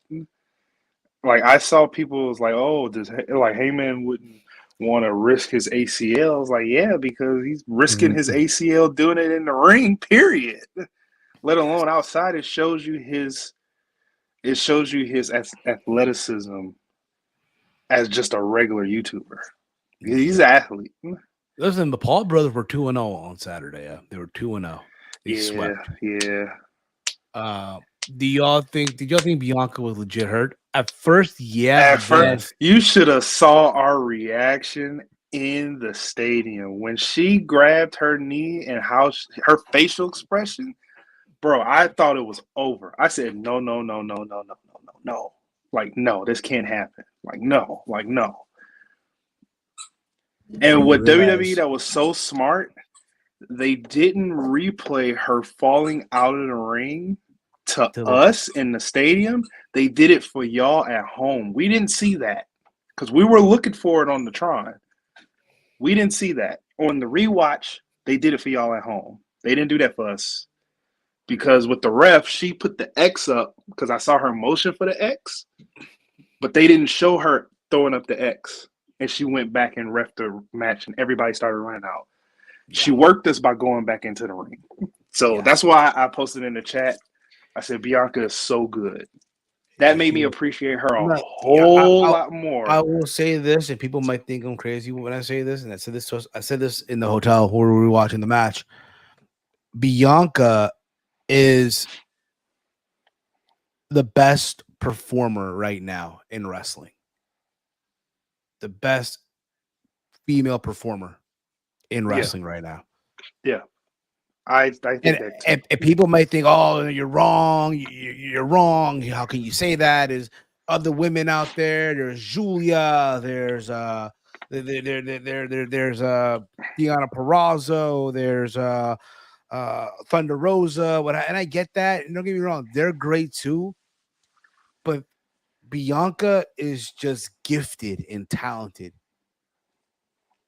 Like I saw people was like, "Oh, Hangman wouldn't want to risk his ACL?" I was like, "Yeah, because he's risking his ACL doing it in the ring. Period. Let alone outside. It shows you his athleticism as just a regular YouTuber. He's an athlete. Listen, the Paul brothers were 2-0 on Saturday. Yeah. They were 2-0. They swept. Yeah. Did y'all think Bianca was legit hurt? At first, yeah. At first, you should have saw our reaction in the stadium when she grabbed her knee and how her facial expression, bro. I thought it was over. I said, no, no, no, no, no, no, no, no, no. Like, no, this can't happen. Like, no, like, no. And You with WWE, realize that was so smart. They didn't replay her falling out of the ring to to the us in the stadium. They did it for y'all at home. We didn't see that because we were looking for it on the Tron. We didn't see that. On the rewatch, they did it for y'all at home. They didn't do that for us because with the ref, she put the X up because I saw her motion for the X, but they didn't show her throwing up the X. And she went back and ref the match, and everybody started running out. She worked us by going back into the ring. So that's why I posted in the chat. I said, Bianca is so good. That made me appreciate her a whole lot more. I will say this, and people might think I'm crazy when I say this, and I said this in the hotel where we were watching the match. Bianca is the best performer right now in wrestling. The best female performer in wrestling right now. Yeah. I think that too. And people might think, oh, you're wrong. You're wrong. How can you say that? There's other women out there. There's Julia. There's there's Deonna Purrazzo. There's Thunder Rosa. And I get that. And don't get me wrong, they're great too. But Bianca is just gifted and talented.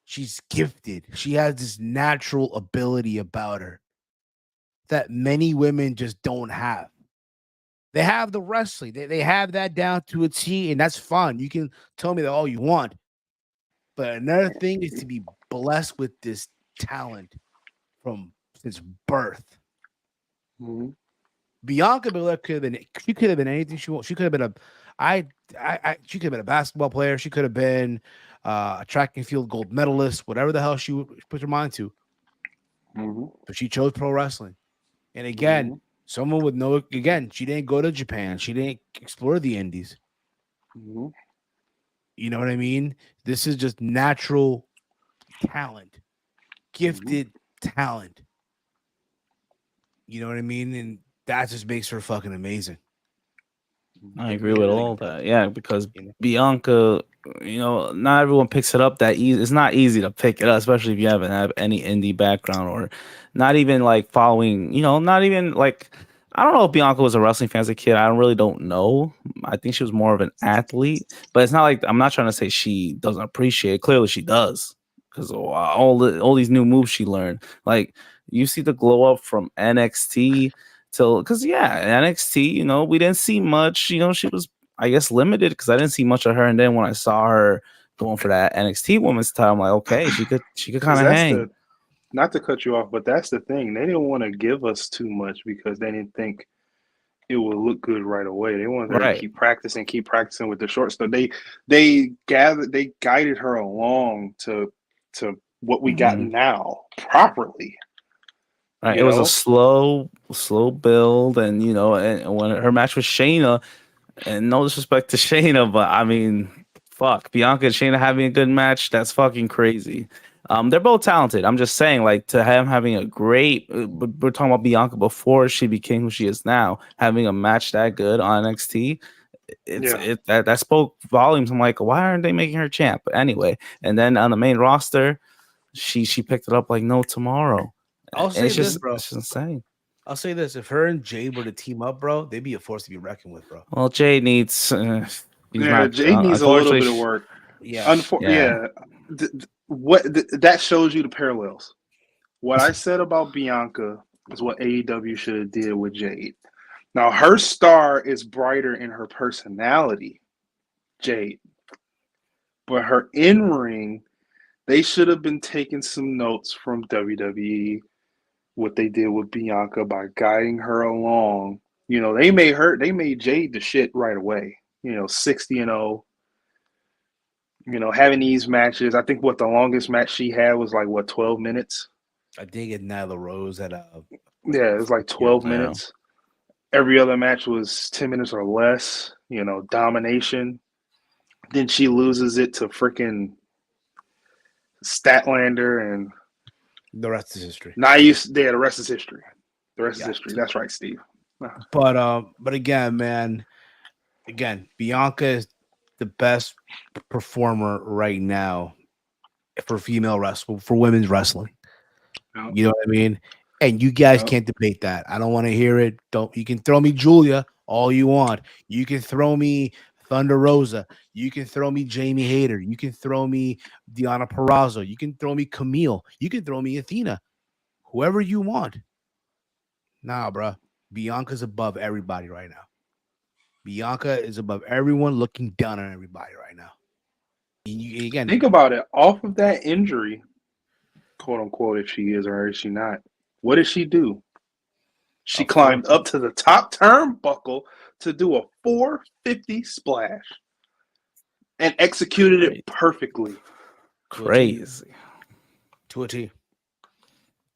She's gifted. She has this natural ability about her that many women just don't have. They have the wrestling. They have that down to a T, and that's fun. You can tell me that all you want. But another thing is to be blessed with this talent from since birth. Mm-hmm. Bianca Belair could have been anything she wants. She could have been she could have been a basketball player. She could have been a track and field gold medalist, whatever the hell she would put her mind to. Mm-hmm. But she chose pro wrestling. And again, someone would know. Again, she didn't go to Japan. She didn't explore the Indies. Mm-hmm. You know what I mean? This is just natural talent, gifted talent. You know what I mean? And that just makes her fucking amazing. I agree with all that. Yeah, because Bianca, not everyone picks it up that easy. It's not easy to pick it up, especially if you haven't have any indie background or not even like following, not even like, I don't know if Bianca was a wrestling fan as a kid. I really don't know. I think she was more of an athlete, but it's not like, I'm not trying to say she doesn't appreciate it. Clearly she does, because all these new moves she learned. Like, you see the glow up from NXT because NXT, we didn't see much. She was, I guess, limited because I didn't see much of her. And then when I saw her going for that NXT Women's title, I'm like, okay, she could kind of hang. Not to cut you off, but that's the thing. They didn't want to give us too much because they didn't think it would look good right away. They wanted her to keep practicing with the short stuff. They guided her along to what we got now properly. Right, it was a slow build, and and when her match with Shayna, and no disrespect to Shayna, but I mean, fuck, Bianca and Shayna having a good match, that's fucking crazy. They're both talented. I'm just saying, like, to him having a great, we're talking about Bianca before she became who she is now, having a match that good on NXT, that spoke volumes. I'm like, why aren't they making her champ? But anyway, and then on the main roster, she picked it up like no tomorrow. I'll say this, bro. It's just insane. I'll say this: if her and Jade were to team up, bro, they'd be a force to be reckoned with, bro. Well, Jade needs. Jade needs a little bit of work. Yeah, That shows you the parallels. What I said about Bianca is what AEW should have did with Jade. Now her star is brighter in her personality, Jade, but her in ring. They should have been taking some notes from WWE, what they did with Bianca by guiding her along. They made Jade the shit right away. 60-0. Having these matches. I think the longest match she had was like 12 minutes. I think it Nyla Rose had it was like 12 minutes. Every other match was 10 minutes or less. Domination. Then she loses it to freaking Statlander, and The rest is history. the rest is history. The rest is history. That's right, Steve. But again, man, Bianca is the best performer right now for female wrestling, for women's wrestling. Yep. You know what I mean? And you guys Yep. can't debate that. I don't want to hear it. You can throw me Julia all you want. You can throw me Thunder Rosa. You can throw me Jamie Hayter. You can throw me Deonna Purrazzo. You can throw me Camille. You can throw me Athena. Whoever you want. Nah, bro. Bianca's above everybody right now. Bianca is above everyone, looking down on everybody right now. Again, Think about it. Off of that injury, quote unquote, if she is or is she not, what did she do? She climbed up to the top turnbuckle to do a 450 splash and executed it perfectly. Crazy. To a T.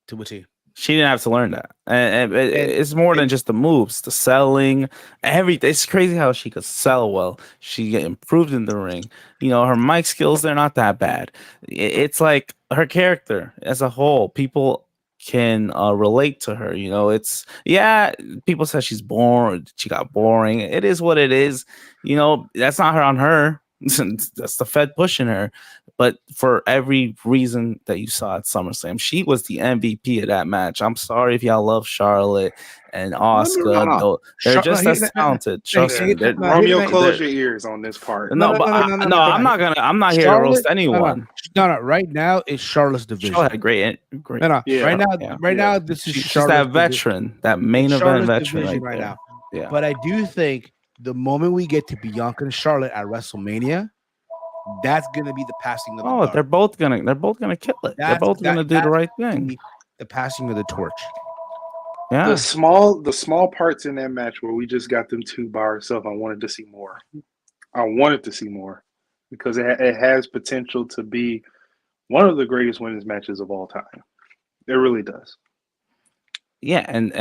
To a T. She didn't have to learn that. And it's more than just the moves, the selling, everything. It's crazy how she could sell well. She improved in the ring. You know, her mic skills, they're not that bad. It's like her character as a whole. People can relate to her. You know, people said she's boring. She got boring. It is what it is. You know, that's not her on her. That's the Fed pushing her. But for every reason that you saw at SummerSlam, she was the MVP of that match. I'm sorry if y'all love Charlotte and Oscar. No. They're just as talented. Trust me. Romeo, close your ears on this part. I'm not here to roast anyone. No. Right now, it's Charlotte's division. Charlotte had great. Yeah. Right now, this is she's that veteran, that main event veteran right now. Yeah. But I do think the moment we get to Bianca and Charlotte at WrestleMania, that's gonna be the passing of the bar. they're both gonna kill it. They're both gonna do the right thing. The passing of the torch. Yeah. The small parts in that match where we just got them two by ourselves, I wanted to see more. Because it has potential to be one of the greatest women's matches of all time. It really does. Yeah, and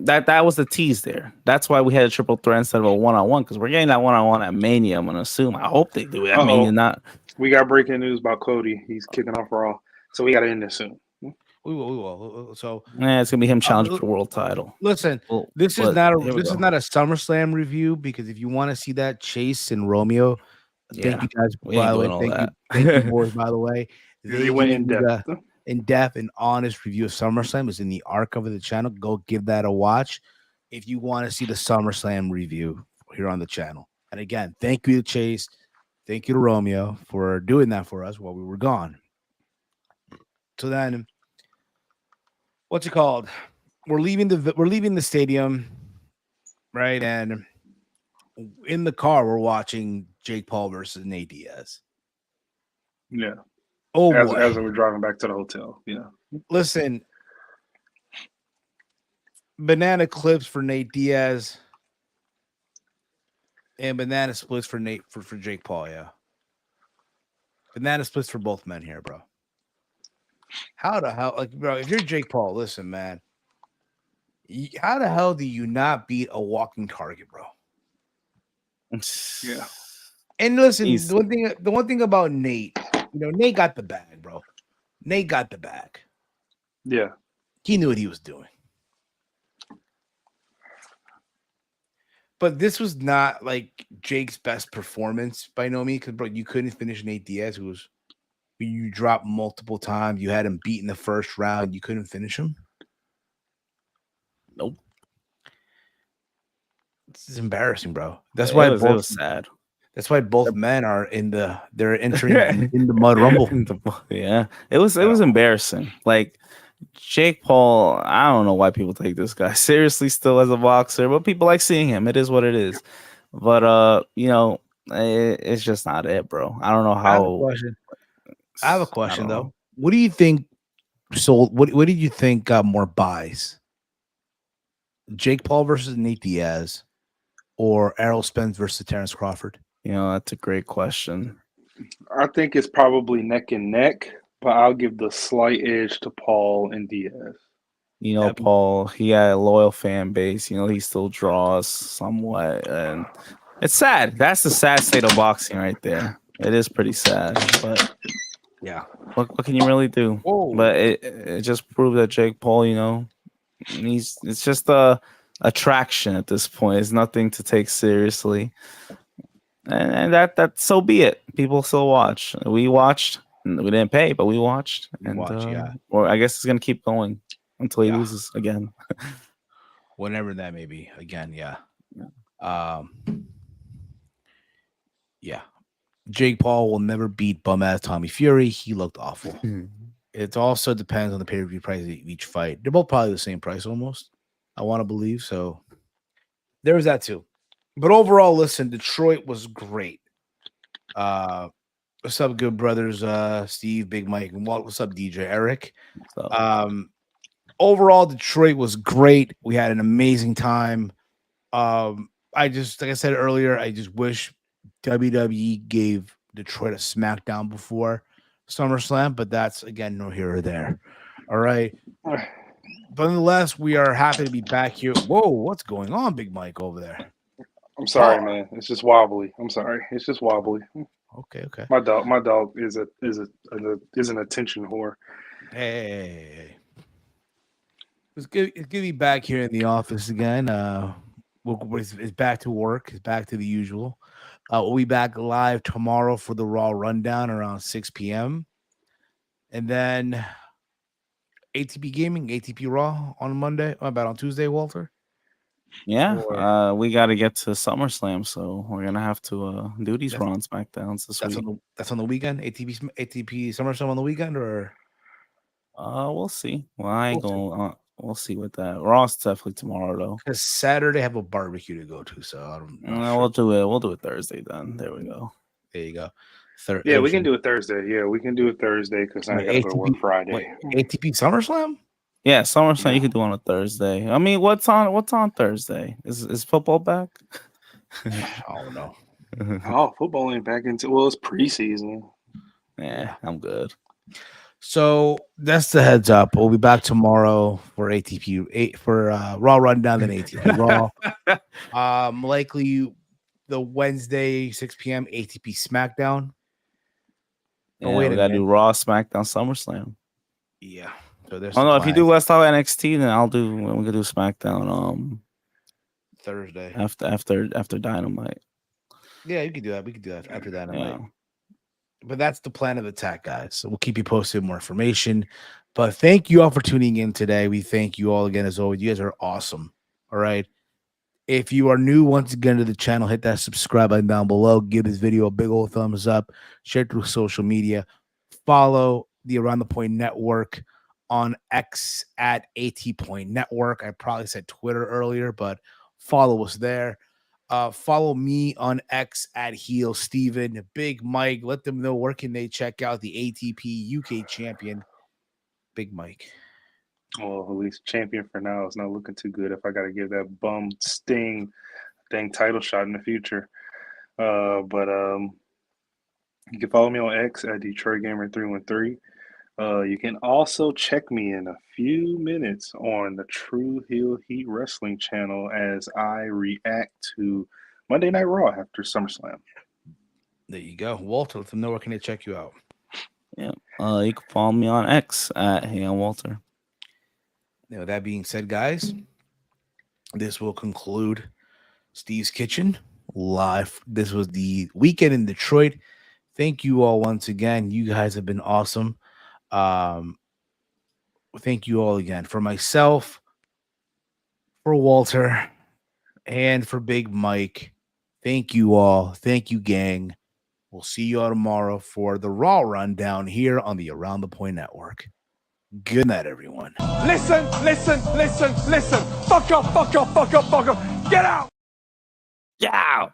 that was the tease there. That's why we had a triple threat instead of a one-on-one, because we're getting that one-on-one at Mania. I'm gonna assume. I hope they do it at Mania. Not. We got breaking news about Cody. He's kicking off Raw, so we got to end this soon. We will. So it's gonna be him challenging for world title. Listen, this is not a SummerSlam review, because if you want to see that, Chase and Romeo. Thank you guys. By the way, thank you, boys. By the way, they went in depth. In-depth and honest review of SummerSlam is in the archive of the channel. Go give that a watch if you want to see the SummerSlam review here on the channel. And again, thank you to Chase, thank you to Romeo for doing that for us while we were gone. So then, what's it called? We're leaving the stadium, right? And in the car, we're watching Jake Paul versus Nate Diaz. Yeah. Oh, as we're driving back to the hotel. Yeah. Listen, banana clips for Nate Diaz and banana splits for Jake Paul. Yeah. Banana splits for both men here, bro. How the hell, bro, if you're Jake Paul, listen, man, how the hell do you not beat a walking target, bro? Yeah. And listen, the one thing about Nate, Nate got the bag, bro. Nate got the bag. Yeah. He knew what he was doing. But this was not like Jake's best performance by no means, because, bro, you couldn't finish Nate Diaz, who you dropped multiple times. You had him beat in the first round. You couldn't finish him. Nope. This is embarrassing, bro. That's why it was sad. That's why both men are they're entering in the Mud Rumble. Yeah. It was embarrassing. Like, Jake Paul, I don't know why people take this guy seriously still as a boxer, but people like seeing him. It is what it is. But it's just not it, bro. I don't know how. I have a question though. What do you think sold? What did you think got more buys? Jake Paul versus Nate Diaz, or Errol Spence versus Terrence Crawford? That's a great question. I think it's probably neck and neck, but I'll give the slight edge to Paul and Diaz. Paul, he had a loyal fan base. He still draws somewhat, and it's sad. That's the sad state of boxing right there. It is pretty sad, but Yeah. What can you really do? Whoa. But it just proved that Jake Paul, you know, it's just a attraction at this point. It's nothing to take seriously. And that so be it. People still watch. We watched. We didn't pay, but we watched. We watched, yeah. Or I guess it's gonna keep going until he Yeah. loses again. Whenever that may be. Again, yeah. Yeah. Jake Paul will never beat bum ass Tommy Fury. He looked awful. It also depends on the pay-per-view price of each fight. They're both probably the same price almost. I want to believe so. There was that too. But overall, listen, Detroit was great. What's up, good brothers? Steve, Big Mike, and Walt. What's up, DJ Eric? So, Overall, Detroit was great. We had an amazing time. I just, like I said earlier, I just wish WWE gave Detroit a SmackDown before SummerSlam, but that's again no here or there. All right. But nonetheless, we are happy to be back here. Whoa, what's going on, Big Mike over there? I'm sorry, man. It's just wobbly. I'm sorry. It's just wobbly. Okay. My dog is an attention whore. Hey. It's good to be back here in the office again. It's back to work. It's back to the usual. We'll be back live tomorrow for the Raw Rundown around 6 p.m. And then ATP Gaming, ATP Raw on Monday. About on Tuesday, Walter. yeah, we got to get to SummerSlam, so we're gonna have to do these Raw and SmackDowns this week. That's on the weekend. ATP SummerSlam on the weekend, or we'll see. Well, I ain't going. We'll see with that. Raw's definitely tomorrow though. because Saturday I have a barbecue to go to, so I don't know. We'll do it. We'll do it Thursday then. There we go. There you go. Yeah, we can do it Thursday. Yeah, we can do it Thursday because I gotta go to work Friday. ATP SummerSlam? Yeah, SummerSlam you can do on a Thursday. I mean, what's on Thursday? Is football back? I don't know. Oh, football ain't back until it's preseason. Yeah, I'm good. So that's the heads up. We'll be back tomorrow for ATP for Raw Rundown, then ATP Raw. Likely the Wednesday 6 p.m. ATP SmackDown. Yeah, we gotta do Raw, SmackDown, SummerSlam. Yeah. So there's. Oh no, if you do Let's Talk NXT, then we can do SmackDown. Thursday after Dynamite. Yeah, you can do that. We can do that after Dynamite. Yeah. But that's the plan of attack, guys. So we'll keep you posted with more information. But thank you all for tuning in today. We thank you all again as always. You guys are awesome. All right. If you are new once again to the channel, hit that subscribe button down below. Give this video a big old thumbs up. Share it through social media. Follow the Around the Point Network on X at AT Network. I probably said Twitter earlier, but follow us there. Follow me on X at Heel Steven, Big Mike. Let them know where can they check out the ATP UK champion, Big Mike. Well, at least champion for now is not looking too good. If I got to give that bum Sting dang title shot in the future, but you can follow me on X at Detroit Gamer 313. You can also check me in a few minutes on the True Heel Heat Wrestling channel as I react to Monday Night Raw after SummerSlam. There you go. Walter, let them know where can they check you out. Yeah. You can follow me on X at HeyOnWalter. Now, that being said, guys, this will conclude Steve's Kitchen live. This was the weekend in Detroit. Thank you all once again. You guys have been awesome. Thank you all again. For myself, for Walter, and for Big Mike, thank you all. Thank you, gang. We'll see you all tomorrow for the Raw Rundown here on the Around the Point Network. Good night, everyone. Listen. Fuck up. Get out. Yeah.